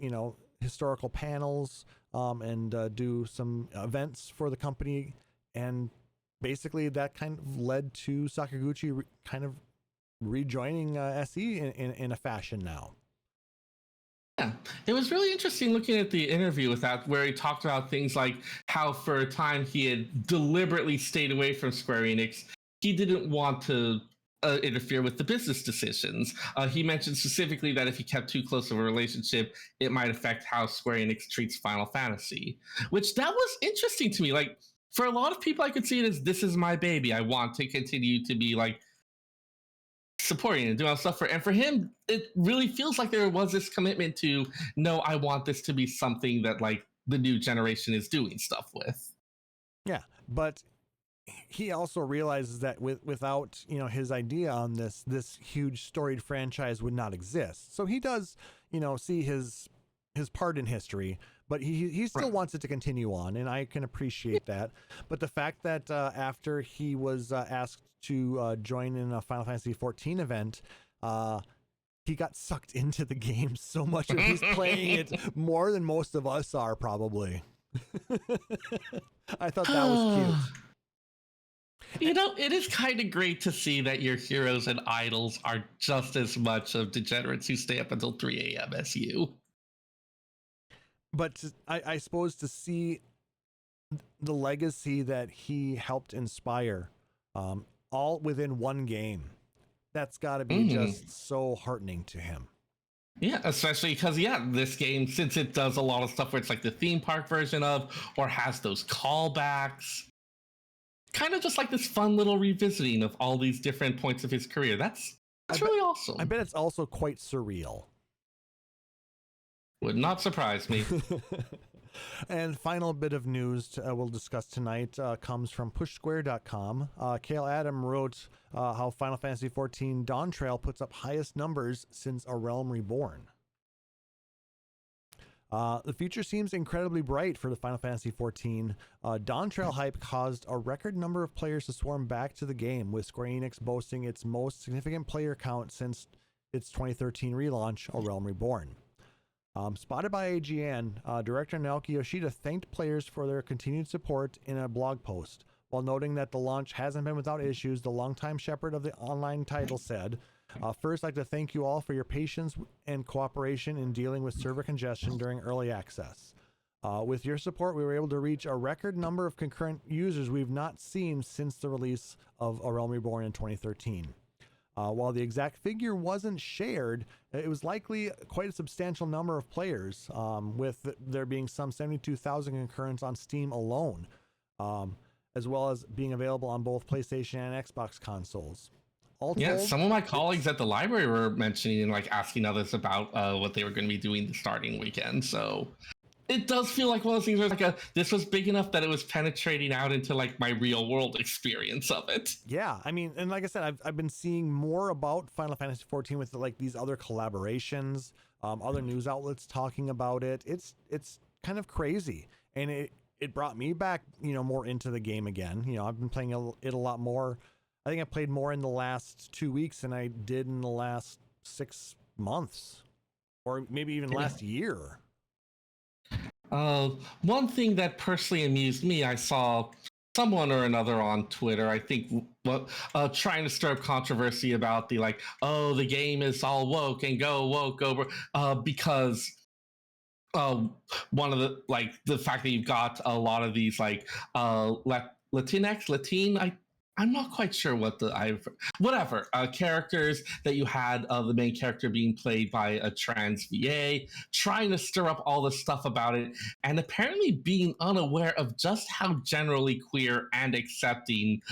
historical panels, and do some events for the company. And basically that kind of led to Sakaguchi kind of rejoining SE in a fashion now. Yeah, it was really interesting looking at the interview with that, where he talked about things like how for a time he had deliberately stayed away from Square Enix. He didn't want to interfere with the business decisions. He mentioned specifically that if he kept too close of a relationship, it might affect how Square Enix treats Final Fantasy, which that was interesting to me. Like, for a lot of people, I could see it as, this is my baby. I want to continue to be like supporting and doing stuff and for him, it really feels like there was this commitment to, no, I want this to be something that like the new generation is doing stuff with. Yeah, but he also realizes that without his idea on this huge storied franchise would not exist. So he does see his part in history, but he still wants it to continue on, and I can appreciate that. But the fact that after he was asked to join in a Final Fantasy XIV event, he got sucked into the game so much that he's playing it more than most of us are probably. I thought that was cute. It is kind of great to see that your heroes and idols are just as much of degenerates who stay up until 3 a.m. as you. But I suppose to see the legacy that he helped inspire, all within one game, that's got to be just so heartening to him. Yeah, especially because, this game, since it does a lot of stuff where it's like the theme park version of, or has those callbacks, kind of just like this fun little revisiting of all these different points of his career. That's really awesome. I bet it's also quite surreal. Would not surprise me. And final bit of news we'll discuss tonight comes from pushsquare.com. Kale Adam wrote how Final Fantasy XIV Dawntrail puts up highest numbers since A Realm Reborn. The future seems incredibly bright for the Final Fantasy XIV. Dawntrail hype caused a record number of players to swarm back to the game, with Square Enix boasting its most significant player count since its 2013 relaunch, A Realm Reborn. Spotted by AGN, director Naoki Yoshida thanked players for their continued support in a blog post. While noting that the launch hasn't been without issues, the longtime shepherd of the online title said, first, I'd like to thank you all for your patience and cooperation in dealing with server congestion during early access. With your support, we were able to reach a record number of concurrent users we've not seen since the release of A Realm Reborn in 2013. While the exact figure wasn't shared, it was likely quite a substantial number of players, with there being some 72,000 concurrents on Steam alone, as well as being available on both PlayStation and Xbox consoles. Yeah, some of my colleagues at the library were mentioning and like asking others about what they were going to be doing the starting weekend. So it does feel like one of those things where like this was big enough that it was penetrating out into like my real world experience of it. Yeah, I mean, and like I said, I've been seeing more about Final Fantasy XIV with like these other collaborations, other news outlets talking about it. It's kind of crazy, and it brought me back, more into the game again. I've been playing it a lot more. I think I played more in the last 2 weeks than I did in the last 6 months, or maybe even last year. One thing that personally amused me, I saw someone or another on Twitter, I think, trying to stir up controversy about the like, oh, the game is all woke and go woke over, because one of the fact that you've got a lot of these like Latin, I'm not quite sure what whatever characters that you had, the main character being played by a trans VA, trying to stir up all this stuff about it, and apparently being unaware of just how generally queer and accepting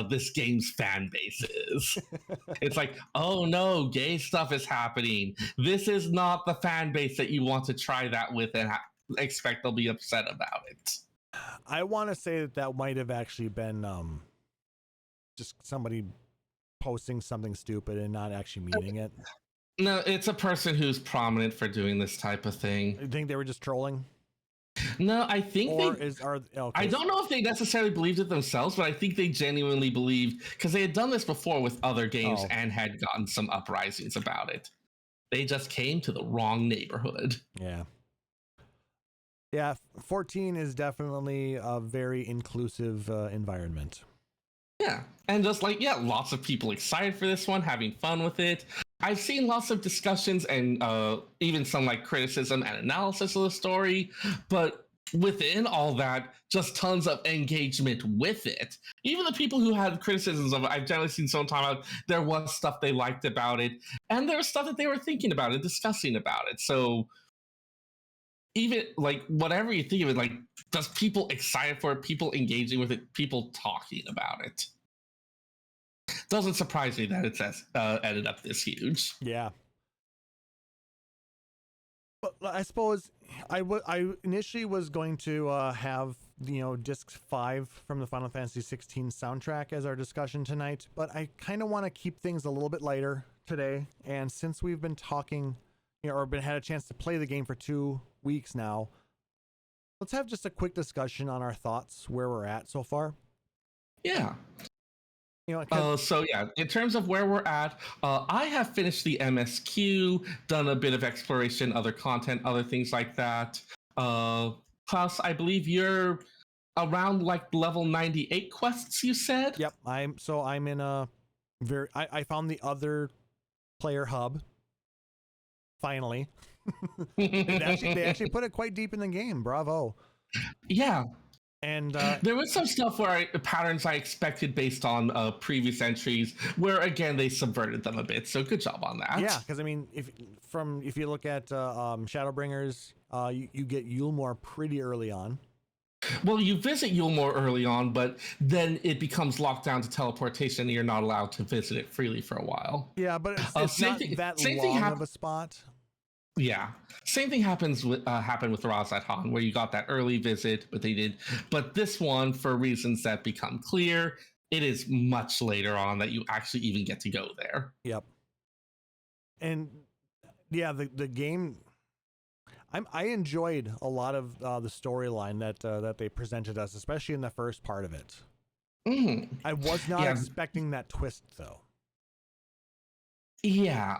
this game's fan base is. It's like, oh no, gay stuff is happening. This is not the fan base that you want to try that with and expect they'll be upset about it. I want to say that might have actually been just somebody posting something stupid and not actually meaning it. No, it's a person who's prominent for doing this type of thing. You think they were just trolling? No, I think I don't know if they necessarily believed it themselves, but I think they genuinely believed, because they had done this before with other games and had gotten some uprisings about it. They just came to the wrong neighborhood. Yeah, 14 is definitely a very inclusive environment. Yeah, and just like, lots of people excited for this one, having fun with it. I've seen lots of discussions and even some like criticism and analysis of the story, but within all that, just tons of engagement with it. Even the people who had criticisms of it, I've generally seen someone talk about there was stuff they liked about it, and there was stuff that they were thinking about and discussing about it. So even like whatever you think of it, like just people excited for it, people engaging with it, people talking about it. Doesn't surprise me that it's ended up this huge. Yeah. But I suppose I initially was going to have disc 5 from the Final Fantasy 16 soundtrack as our discussion tonight, but I kind of want to keep things a little bit lighter today. And since we've been talking, or had a chance to play the game for 2 weeks now, let's have just a quick discussion on our thoughts, where we're at so far. Yeah. So yeah, in terms of where we're at, I have finished the MSQ, done a bit of exploration, other content, other things like that. Klauss, I believe you're around like level 98 quests, you said? Yep, I'm in a I found the other player hub. Finally. They actually put it quite deep in the game. Bravo. Yeah. And there was some stuff where patterns I expected based on previous entries, where again they subverted them a bit. So good job on that. Yeah, because I mean, if you look at Shadowbringers, you get Yulmore pretty early on. Well, you visit Yulmore early on, but then it becomes locked down to teleportation, and you're not allowed to visit it freely for a while. Yeah, but it's not that long of a spot. Yeah, same thing happened with Razat Han, where you got that early visit, but this one, for reasons that become clear, it is much later on that you actually even get to go there. Yep. And yeah, the game, I enjoyed a lot of the storyline that they presented us, especially in the first part of it. Mm-hmm. I was not expecting that twist though. Yeah.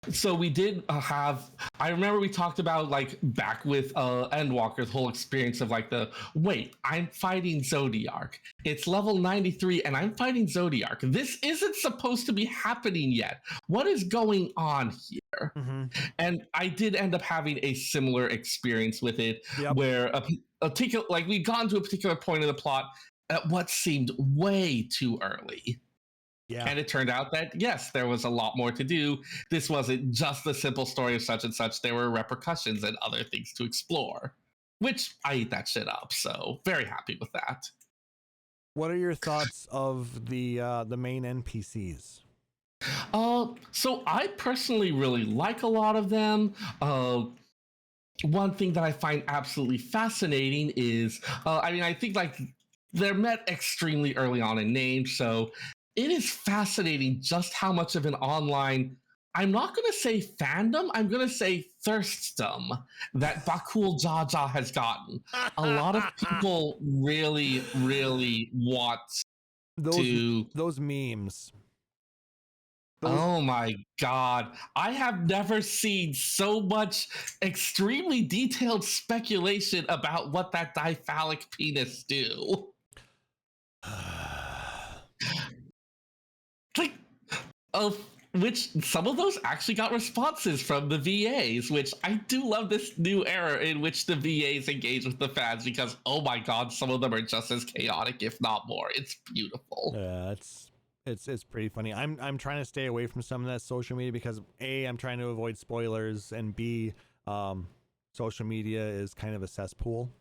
So we did have. I remember we talked about like back with Endwalker's whole experience of like wait, I'm fighting Zodiark. It's level 93 and I'm fighting Zodiark. This isn't supposed to be happening yet. What is going on here? Mm-hmm. And I did end up having a similar experience with it, Yep. where a particular, like, we'd gone to a particular point of the plot at what seemed way too early. Yeah. And it turned out that, yes, there was a lot more to do. This wasn't just the simple story of such and such. There were repercussions and other things to explore, which I eat that shit up. So very happy with that. What are your thoughts of the main NPCs? So I personally really like a lot of them. One thing that I find absolutely fascinating is, I think like they're met extremely early on in name, so it is fascinating just how much of an online, I'm not going to say fandom, I'm going to say thirstsdom that Bakul Jaja has gotten. A lot of people really, really want those memes. Oh my God. I have never seen so much extremely detailed speculation about what that diphallic penis do. Like, which some of those actually got responses from the VAs, which I do love this new era in which the VAs engage with the fans because, oh my God, some of them are just as chaotic, if not more. It's beautiful. Yeah, it's pretty funny. I'm trying to stay away from some of that social media because A, I'm trying to avoid spoilers, and B, social media is kind of a cesspool.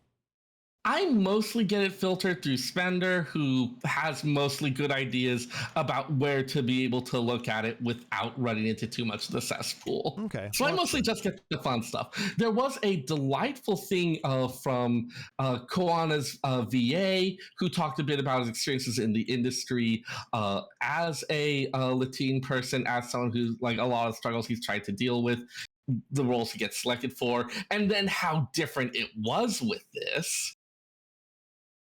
I mostly get it filtered through Spender, who has mostly good ideas about where to be able to look at it without running into too much of the cesspool. Okay. So I mostly just get the fun stuff. There was a delightful thing from Koana's VA, who talked a bit about his experiences in the industry as a Latin person, as someone who's like a lot of struggles he's tried to deal with, the roles he gets selected for, and then how different it was with this.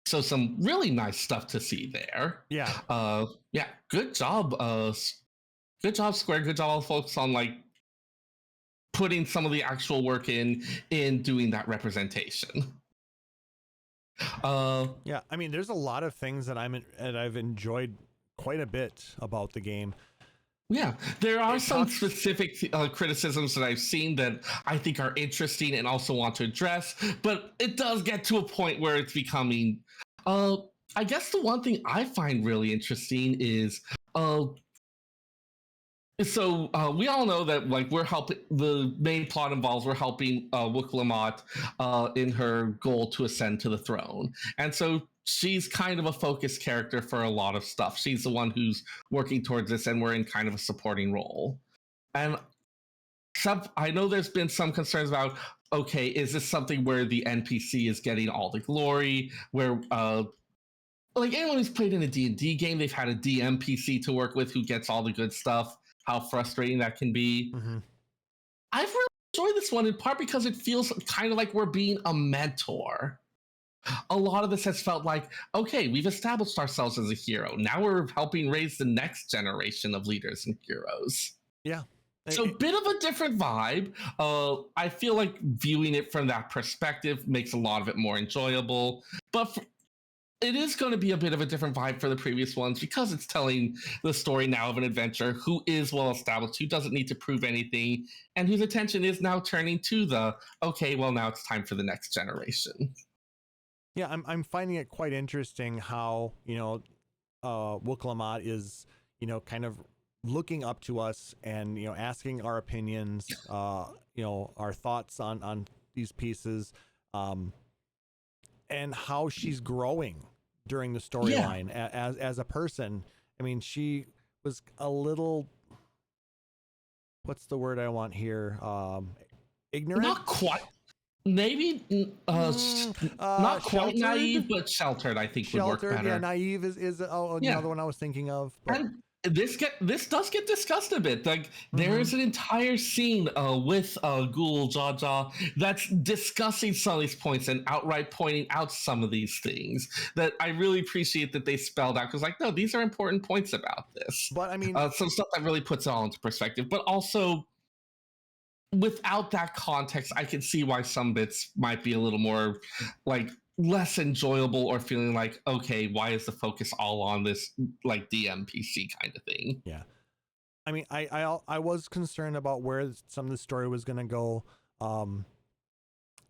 So some really nice stuff to see there. Yeah. Yeah. Good job. Good job, Square. Good job, all folks, on like putting some of the actual work in doing that representation. Yeah. I mean, there's a lot of things that I've enjoyed quite a bit about the game. Yeah, there are some specific criticisms that I've seen that I think are interesting and also want to address, but it does get to a point where it's becoming, I guess the one thing I find really interesting is, we all know that like we're helping, the main plot involves we're helping Wukalamat in her goal to ascend to the throne. And so she's kind of a focus character for a lot of stuff. She's the one who's working towards this, and we're in kind of a supporting role. And I know there's been some concerns about, okay, is this something where the NPC is getting all the glory, where like anyone who's played in a D&D game, they've had a DMPC to work with who gets all the good stuff, how frustrating that can be. Mm-hmm. I've really enjoyed this one in part because it feels kind of like we're being a mentor. A lot of this has felt like, okay, we've established ourselves as a hero. Now we're helping raise the next generation of leaders and heroes. Yeah. So a bit of a different vibe. I feel like viewing it from that perspective makes a lot of it more enjoyable. But it is going to be a bit of a different vibe for the previous ones because it's telling the story now of an adventurer who is well established, who doesn't need to prove anything, and whose attention is now turning to okay, well, now it's time for the next generation. Yeah, I'm finding it quite interesting how, Wukalamat is, kind of looking up to us and, asking our opinions, our thoughts on these pieces, and how she's growing during the storyline as a person. I mean, she was a little, what's the word I want here? Ignorant? Not quite. Maybe not quite naive, but sheltered, I think would work better. Yeah, naive is another one I was thinking of. But. And this does get discussed a bit. Like there is an entire scene with Ghoul Jaja that's discussing some of these points and outright pointing out some of these things that I really appreciate that they spelled out, because like, no, these are important points about this. But I mean, some stuff that really puts it all into perspective, but also without that context, I can see why some bits might be a little more like less enjoyable or feeling like, okay, why is the focus all on this like DMPC kind of thing? Yeah. I mean, I was concerned about where some of the story was going to go.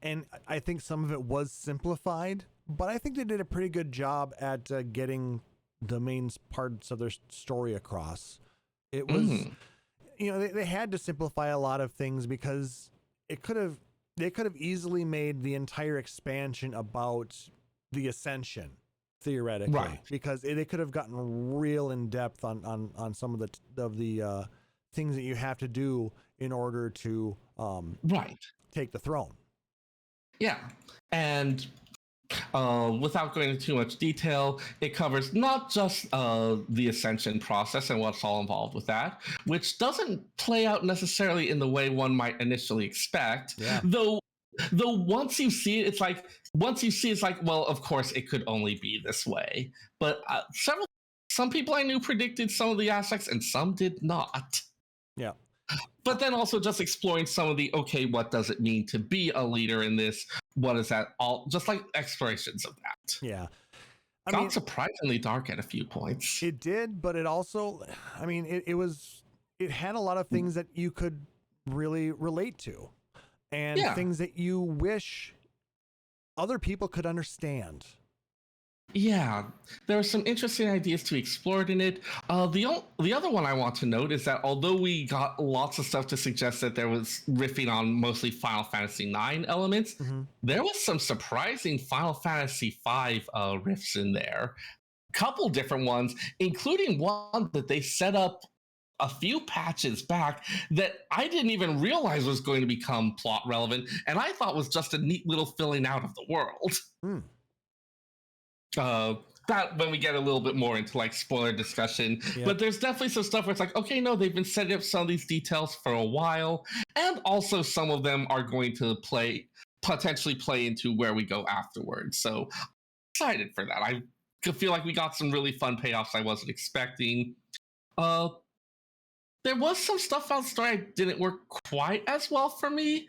And I think some of it was simplified, but I think they did a pretty good job at getting the main parts of their story across. It was, they had to simplify a lot of things because they could have easily made the entire expansion about the Ascension, theoretically, right? Because they could have gotten real in depth on some of the things that you have to do in order to take the throne. Yeah, and without going into too much detail, it covers not just the Ascension process and what's all involved with that, which doesn't play out necessarily in the way one might initially expect. Yeah. Though once you see it, it's like, well, of course it could only be this way. But some people I knew predicted some of the aspects and some did not. Yeah. But then also just exploring some of the, okay, what does it mean to be a leader in this? What is that all? Just like explorations of that. Yeah. I mean, surprisingly dark at a few points. It did, but it also, I mean, it had a lot of things that you could really relate to and things that you wish other people could understand. Yeah, there are some interesting ideas to be explored in it. The other one I want to note is that although we got lots of stuff to suggest that there was riffing on mostly Final Fantasy IX elements, there was some surprising Final Fantasy V riffs in there. Couple different ones, including one that they set up a few patches back that I didn't even realize was going to become plot relevant, and I thought was just a neat little filling out of the world. That when we get a little bit more into like spoiler discussion, but there's definitely some stuff where it's like, okay, no, they've been setting up some of these details for a while, and also some of them are going to potentially play into where we go afterwards. So I'm excited for that. I feel like we got some really fun payoffs I wasn't expecting. There was some stuff about the story that didn't work quite as well for me.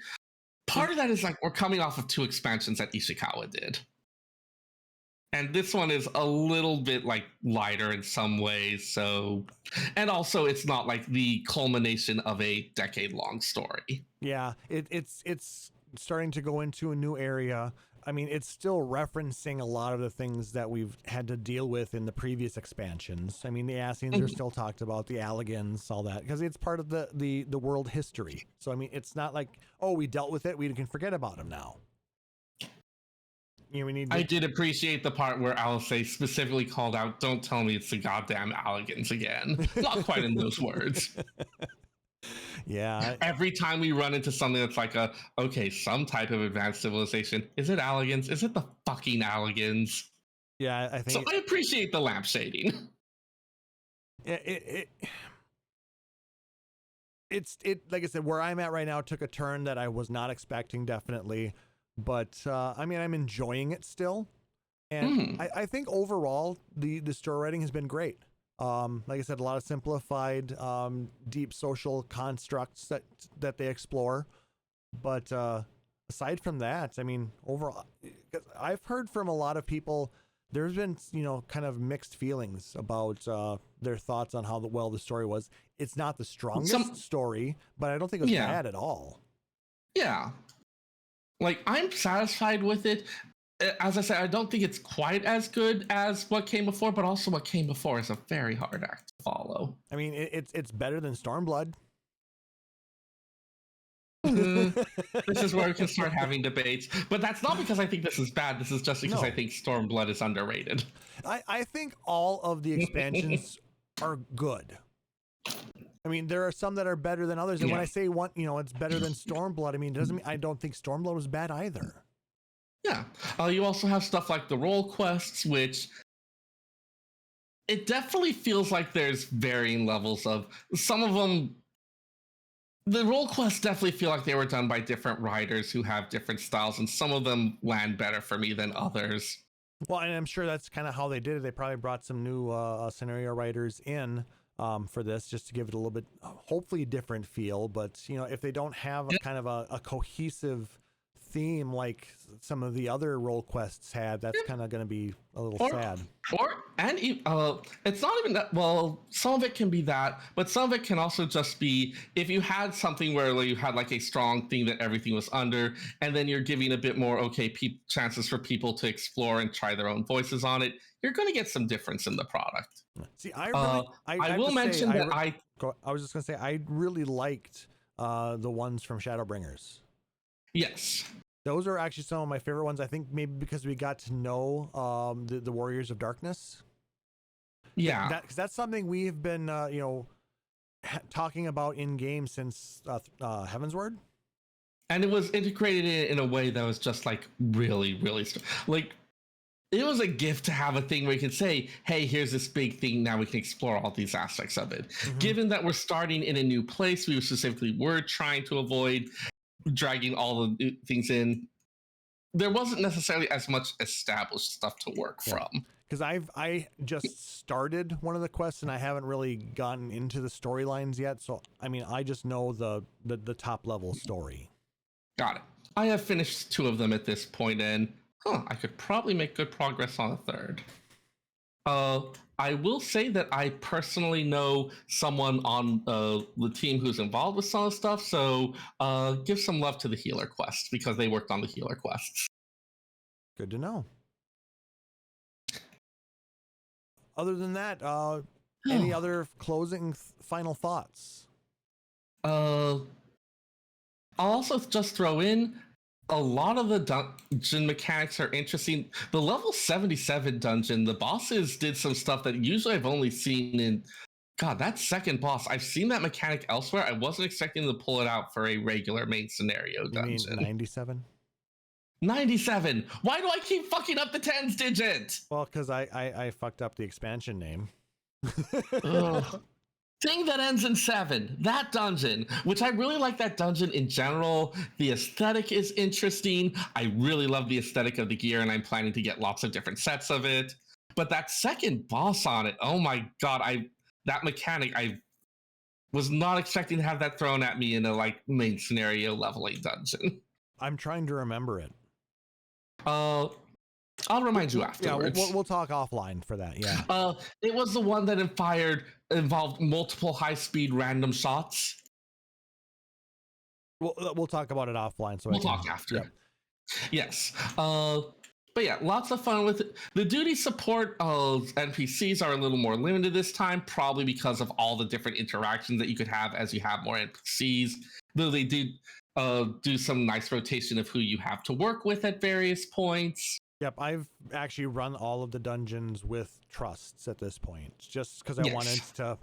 Part of that is like we're coming off of 2 expansions that Ishikawa did. And this one is a little bit like lighter in some ways. So, and also it's not like the culmination of a decade-long story. Yeah, it's starting to go into a new area. I mean, it's still referencing a lot of the things that we've had to deal with in the previous expansions. I mean, the Ascians are still talked about, the Alligans, all that, because it's part of the world history. So, I mean, it's not like, oh, we dealt with it, we can forget about them now. I did appreciate the part where Alice specifically called out, don't tell me it's the goddamn Alligans again. Not quite in those words. Yeah. Every time we run into something that's like some type of advanced civilization, is it Alligans? Is it the fucking Alligans? Yeah, I think so. I appreciate the lamp shading. It's like I said, where I'm at right now took a turn that I was not expecting, definitely. But I mean, I'm enjoying it still, and I think overall the story writing has been great. Like I said, a lot of simplified, deep social constructs that they explore. But aside from that, I mean, overall, I've heard from a lot of people, there's been kind of mixed feelings about their thoughts on how well the story was. It's not the strongest story, but I don't think it was bad at all. Yeah. Like, I'm satisfied with it. As I said, I don't think it's quite as good as what came before, but also what came before is a very hard act to follow. I mean, it's better than Stormblood. This is where we can start having debates. But that's not because I think this is bad. This is just because I think Stormblood is underrated. I think all of the expansions are good. I mean, there are some that are better than others, and when I say one, it's better than Stormblood, I mean, it doesn't mean I don't think Stormblood was bad either. Yeah. You also have stuff like the role quests, which it definitely feels like there's varying levels of some of them. The role quests definitely feel like they were done by different writers who have different styles, and some of them land better for me than others. Well, and I'm sure that's kind of how they did it. They probably brought some new scenario writers in for this, just to give it a little bit, hopefully, a different feel. But if they don't have a kind of a cohesive theme like some of the other role quests had, that's kind of going to be a little sad. It's not even that. Well, some of it can be that, but some of it can also just be if you had something where you had like a strong theme that everything was under, and then you're giving a bit more chances for people to explore and try their own voices on it. You're going to get some difference in the product. See, I was just going to say I really liked the ones from Shadowbringers. Yes. Those are actually some of my favorite ones. I think maybe because we got to know the Warriors of Darkness. Yeah. Because that's something we've been, talking about in game since Heavensward. And it was integrated in a way that was just like really, really like it was a gift to have a thing where you can say, hey, here's this big thing. Now we can explore all these aspects of it. Mm-hmm. Given that we're starting in a new place, we specifically were trying to avoid dragging all the things in. There wasn't necessarily as much established stuff to work from. Because I just started one of the quests and I haven't really gotten into the storylines yet. So, I mean, I just know the top level story. Got it. I have finished 2 of them at this point, and I could probably make good progress on a 3rd. I will say that I personally know someone on the team who's involved with some of the stuff, so give some love to the healer quest because they worked on the healer quests. Good to know. Other than that, any other closing final thoughts? I'll also just throw in a lot of the dungeon mechanics are interesting. The level 77 dungeon, the bosses did some stuff that usually I've only seen in... God, that second boss, I've seen that mechanic elsewhere. I wasn't expecting to pull it out for a regular main scenario dungeon. You mean 97? 97! Why do I keep fucking up the tens digit? Well, because I fucked up the expansion name. Thing that ends in 7, that dungeon, which I really like that dungeon in general. The aesthetic is interesting. I really love the aesthetic of the gear, and I'm planning to get lots of different sets of it. But that second boss on it, oh my god, that mechanic, I was not expecting to have that thrown at me in a main scenario leveling dungeon. I'm trying to remember it. I'll remind you afterwards. Yeah, we'll talk offline for that. Yeah. It was the one that involved multiple high-speed random shots. We'll talk about it offline. So we'll talk after. Yep. Yes. But yeah, lots of fun with it. The duty support of NPCs are a little more limited this time, probably because of all the different interactions that you could have as you have more NPCs. Though they do some nice rotation of who you have to work with at various points. Yep, I've actually run all of the dungeons with trusts at this point, just because I wanted to.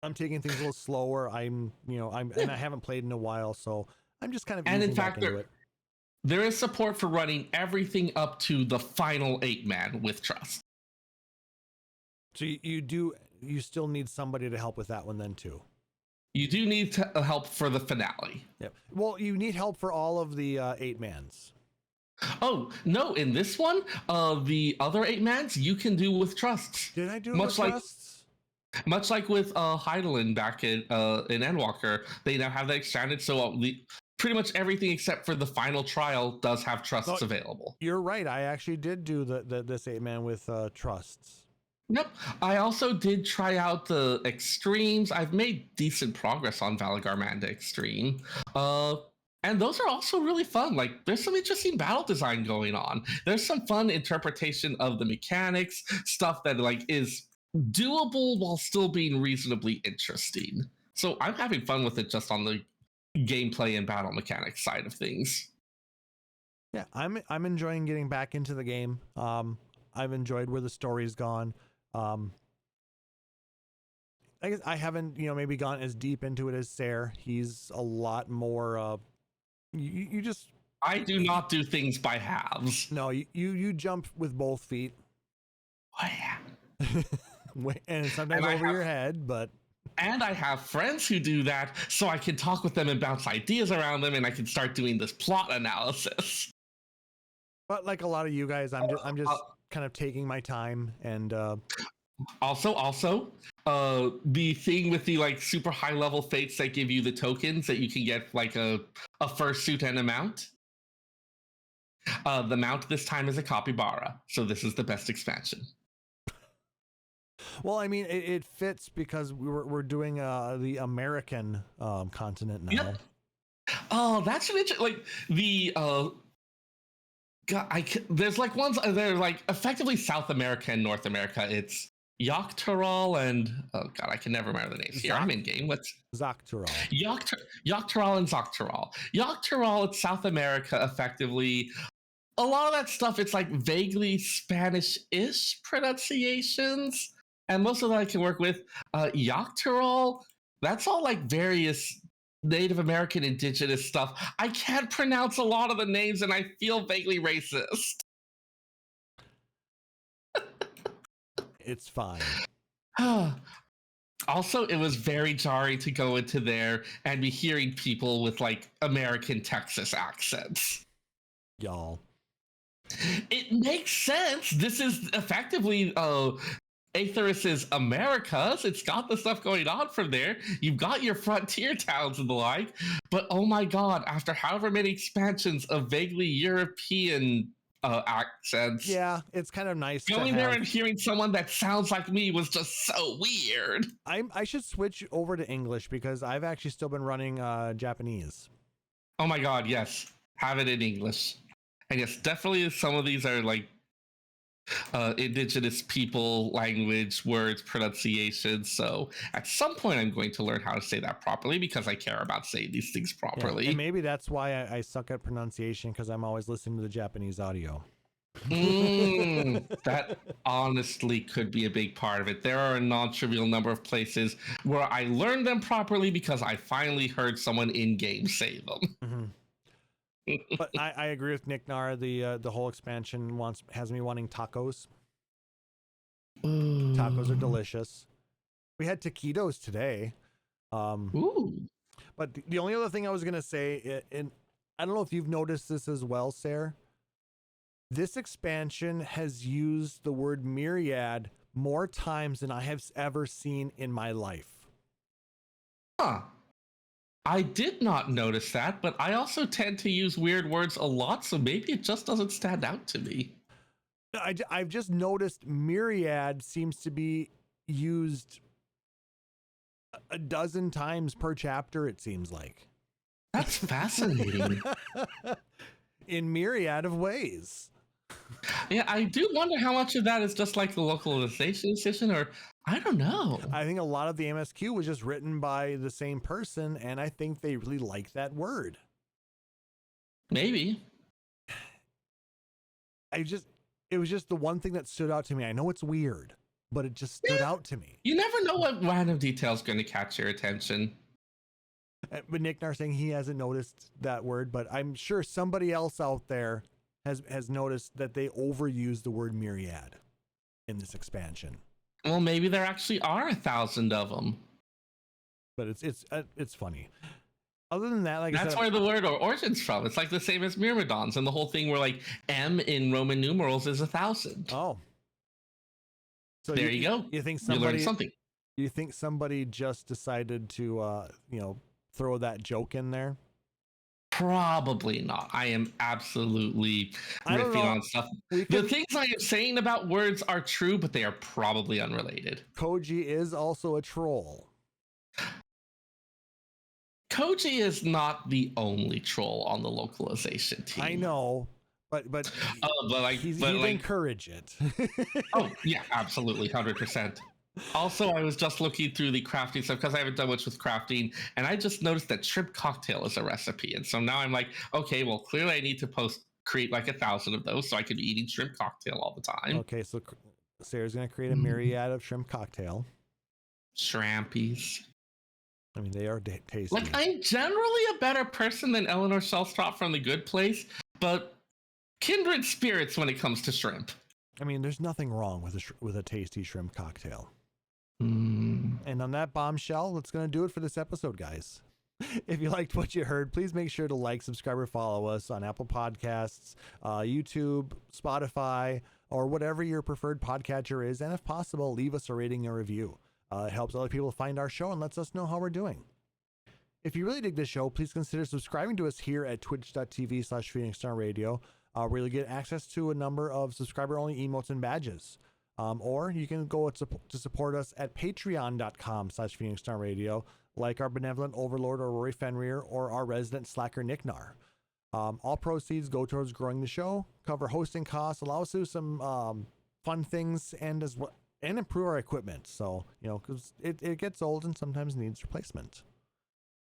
I'm taking things a little slower. And I haven't played in a while, so I'm just kind of. And in fact, there is support for running everything up to the final 8-man with trust. So you still need somebody to help with that one then too. You do need help for the finale. Yep. Well, you need help for all of the 8-mans. Oh, no, in this one, the other 8-mans you can do with trusts. Did I do it with trusts? Much like with Heidelin back in Endwalker, they now have that expanded, so pretty much everything except for the final trial does have trusts available. You're right, I actually did do this 8-man with trusts. Yep. I also did try out the extremes. I've made decent progress on Valagarmanda Extreme. And those are also really fun. There's some interesting battle design going on. There's some fun interpretation of the mechanics, stuff that is doable while still being reasonably interesting. So I'm having fun with it just on the gameplay and battle mechanics side of things. Yeah, I'm enjoying getting back into the game. I've enjoyed where the story's gone. I guess I haven't, maybe gone as deep into it as Seyrr. He's a lot more. You just. I do not do things by halves. No, you jump with both feet. Oh yeah. And sometimes over your head, but. And I have friends who do that, so I can talk with them and bounce ideas around them, and I can start doing this plot analysis. But like a lot of you guys, I'm just kind of taking my time and. Also, the thing with the like super high level fates that give you the tokens that you can get like a fursuit and a mount. The mount this time is a capybara, so this is the best expansion. Well, I mean, it fits because we're doing the American continent now. Yep. Oh, that's an interesting. Like the there's like ones they're like effectively South America and North America. It's Yoctoral and oh god, I can never remember the names. Here, I'm in game. What's Zoctoral? Yoctoral and Zoctoral. Yoctoral, it's South America effectively. A lot of that stuff, it's like vaguely Spanish-ish pronunciations, and most of that I can work with. Yoctoral, that's all like various Native American indigenous stuff. I can't pronounce a lot of the names, and I feel vaguely racist. It's fine. Also, it was very jarring to go into there and be hearing people with like American Texas accents. Y'all. It makes sense. This is effectively Aetheris's Americas. It's got the stuff going on from there. You've got your frontier towns and the like. But oh my god, after however many expansions of vaguely European accents. Yeah, it's kind of nice. Going there and hearing someone that sounds like me was just so weird. I should switch over to English because I've actually still been running Japanese. Oh my god, yes. Have it in English. And yes, definitely some of these are like indigenous people, language, words, pronunciations. So at some point I'm going to learn how to say that properly because I care about saying these things properly. Yeah, and maybe that's why I suck at pronunciation because I'm always listening to the Japanese audio. That honestly could be a big part of it. There are a non-trivial number of places where I learned them properly because I finally heard someone in-game say them. Mm-hmm. But I agree with Nick Nar. The whole expansion has me wanting tacos. Tacos are delicious. We had taquitos today. But the only other thing I was gonna say, and I don't know if you've noticed this as well, Seyrr. This expansion has used the word myriad more times than I have ever seen in my life. Huh. I did not notice that, but I also tend to use weird words a lot, so maybe it just doesn't stand out to me. I've just noticed myriad seems to be used a dozen times per chapter, it seems like. That's fascinating. In myriad of ways. Yeah, I do wonder how much of that is just like the localization decision, or I don't know. I think a lot of the MSQ was just written by the same person, and I think they really like that word. Maybe. It was just the one thing that stood out to me. I know it's weird, but it just stood out to me. You never know what random detail is going to catch your attention. But Nick Nar saying he hasn't noticed that word, but I'm sure somebody else out there has noticed that they overuse the word myriad in this expansion. Well, maybe there actually are 1,000 of them. But it's funny. Other than that, like that's where the word origin's from. It's like the same as Myrmidons, and the whole thing where like M in Roman numerals is 1,000. Oh, so there you go. You think you learned something? You think somebody just decided to throw that joke in there? Probably not. I am absolutely riffing on stuff. The things I am saying about words are true, but they are probably unrelated. Koji is also a troll. Koji is not the only troll on the localization team. I know, but he'd encourage it. Oh yeah, absolutely, 100%. Also, I was just looking through the crafting stuff because I haven't done much with crafting, and I just noticed that shrimp cocktail is a recipe, and so now I'm like, okay, well, clearly I need to create like 1,000 of those so I could be eating shrimp cocktail all the time. Okay, so Sarah's gonna create a myriad of shrimp cocktail. Shrimpies. I mean, they are tasty. Like, I'm generally a better person than Eleanor Shellstrop from The Good Place, but kindred spirits when it comes to shrimp. I mean, there's nothing wrong with a tasty shrimp cocktail. Mm. And on that bombshell, that's going to do it for this episode, guys. If you liked what you heard, please make sure to like, subscribe, or follow us on Apple Podcasts, YouTube, Spotify, or whatever your preferred podcatcher is. And if possible, leave us a rating and review. It helps other people find our show and lets us know how we're doing. If you really dig this show, please consider subscribing to us here at twitch.tv/PhoenixStarRadio, where you'll get access to a number of subscriber-only emotes and badges. Or you can go to support us at patreon.com/PhoenixStarRadio, like our benevolent overlord or Rory Fenrir or our resident slacker Nick Nar. All proceeds go towards growing the show, cover hosting costs, allow us to do some fun things, and improve our equipment. So, because it gets old and sometimes needs replacement.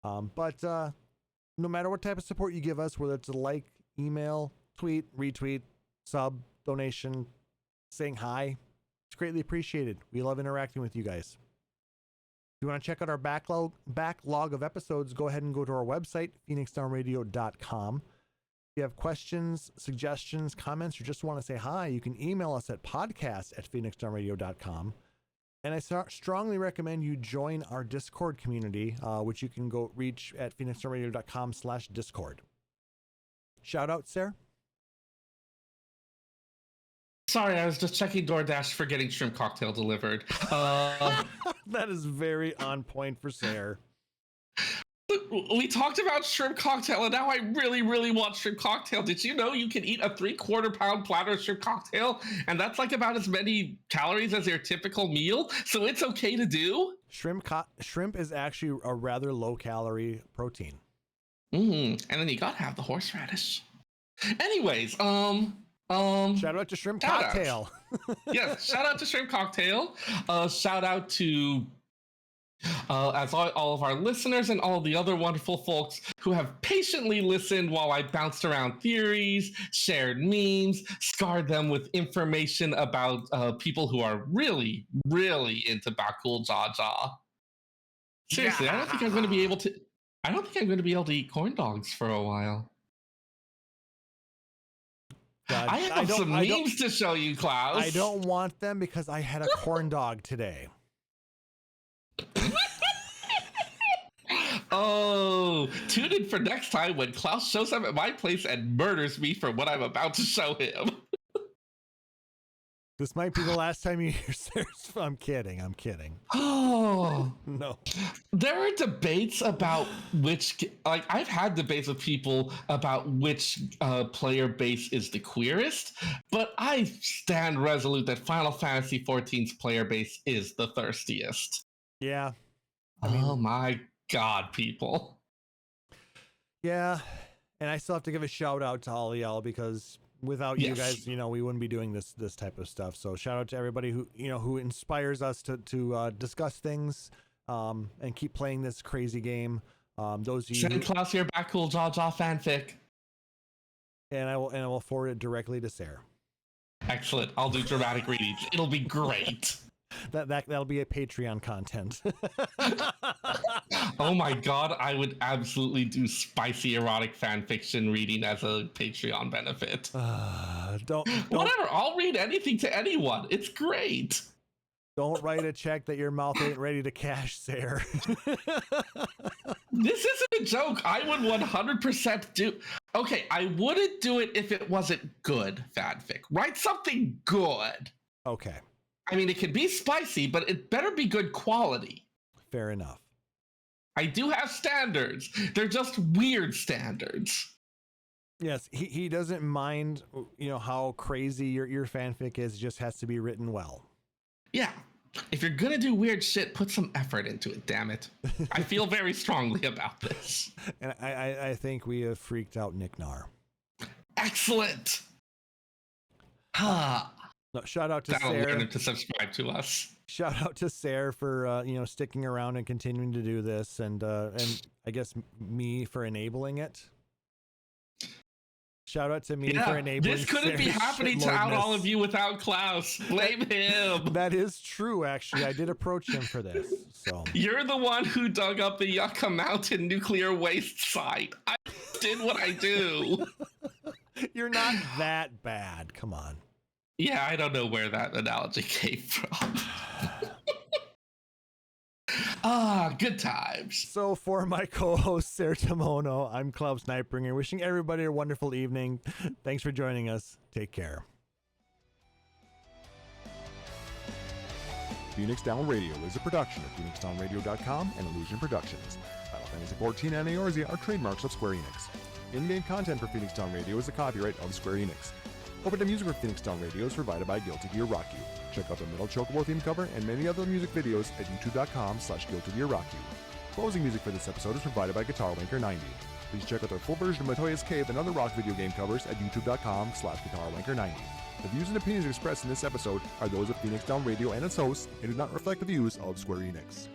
But no matter what type of support you give us, whether it's a like, email, tweet, retweet, sub, donation, saying hi, it's greatly appreciated. We love interacting with you guys. If you want to check out our backlog of episodes, go ahead and go to our website, PhoenixDownRadio.com. If you have questions, suggestions, comments, or just want to say hi, you can email us at podcast@PhoenixDownRadio.com. And I strongly recommend you join our Discord community, which you can go reach at PhoenixDownRadio.com/Discord. Shout out, Seyrr. Sorry, I was just checking DoorDash for getting shrimp cocktail delivered. That is very on point for Seyrr. We talked about shrimp cocktail, and now I really, really want shrimp cocktail. Did you know you can eat a 3/4 pound platter of shrimp cocktail, and that's like about as many calories as your typical meal? So it's okay to do. Shrimp is actually a rather low calorie protein. And then you gotta have the horseradish. Anyways, shout out to shrimp cocktail. Yes, shout out to shrimp cocktail. Shout out to as all of our listeners and all the other wonderful folks who have patiently listened while I bounced around theories, shared memes, scarred them with information about people who are really, really into Bakul Jaja. Seriously, yeah. I don't think I'm going to be able to eat corn dogs for a while. God, I have some memes to show you, Klauss. I don't want them because I had a corn dog today. Oh, tune in for next time when Klauss shows up at my place and murders me for what I'm about to show him. This might be the last time you hear Seyrr. I'm kidding. Oh. No. There are debates about I've had debates with people about which player base is the queerest, but I stand resolute that Final Fantasy XIV's player base is the thirstiest. Yeah. Oh my God, people. Yeah. And I still have to give a shout out to all of y'all because without you guys, we wouldn't be doing this type of stuff. So shout out to everybody who inspires us to discuss things and keep playing this crazy game. Those of you send Klauss your Bakul Jaja fanfic. And I will forward it directly to Seyrr. Excellent. I'll do dramatic readings. It'll be great. That'll be a Patreon content. Oh my God, I would absolutely do spicy erotic fan fiction reading as a Patreon benefit. Don't whatever, I'll read anything to anyone. It's great. Don't write a check that your mouth ain't ready to cash, Seyrr. This isn't a joke. I would 100% do. Okay, I wouldn't do it if it wasn't good fanfic. Write something good. Okay. I mean, it can be spicy, but it better be good quality. Fair enough. I do have standards. They're just weird standards. Yes, he doesn't mind, how crazy your fanfic is. It just has to be written well. Yeah. If you're gonna do weird shit, put some effort into it, damn it. I feel very strongly about this. And I think we have freaked out Nick Nar. Excellent. No, shout out to That'll Seyrr. learn him to subscribe to us. Shout out to Seyrr for sticking around and continuing to do this, and I guess me for enabling it. Shout out to me for enabling. This couldn't be happening to out all of you without Klauss. Blame him. That is true, actually. I did approach him for this. So you're the one who dug up the Yucca Mountain nuclear waste site. I did what I do. You're not that bad. Come on. Yeah, I don't know where that analogy came from. Good times. So for my co-host, Seyrr Tamono, I'm Klauss Nightbringer, wishing everybody a wonderful evening. Thanks for joining us. Take care. Phoenix Down Radio is a production of PhoenixDownRadio.com and Illusion Productions. Final Fantasy XIV and Eorzea are trademarks of Square Enix. In-game content for Phoenix Down Radio is the copyright of Square Enix. Opening music for Phoenix Down Radio is provided by Guilty Gear Rock You. Check out the Metal Chocobo theme cover and many other music videos at youtube.com/GuiltyGearRockYou. Closing music for this episode is provided by GuitarWanker90. Please check out their full version of Matoya's Cave and other rock video game covers at youtube.com/GuitarWanker90. The views and opinions expressed in this episode are those of Phoenix Down Radio and its hosts and do not reflect the views of Square Enix.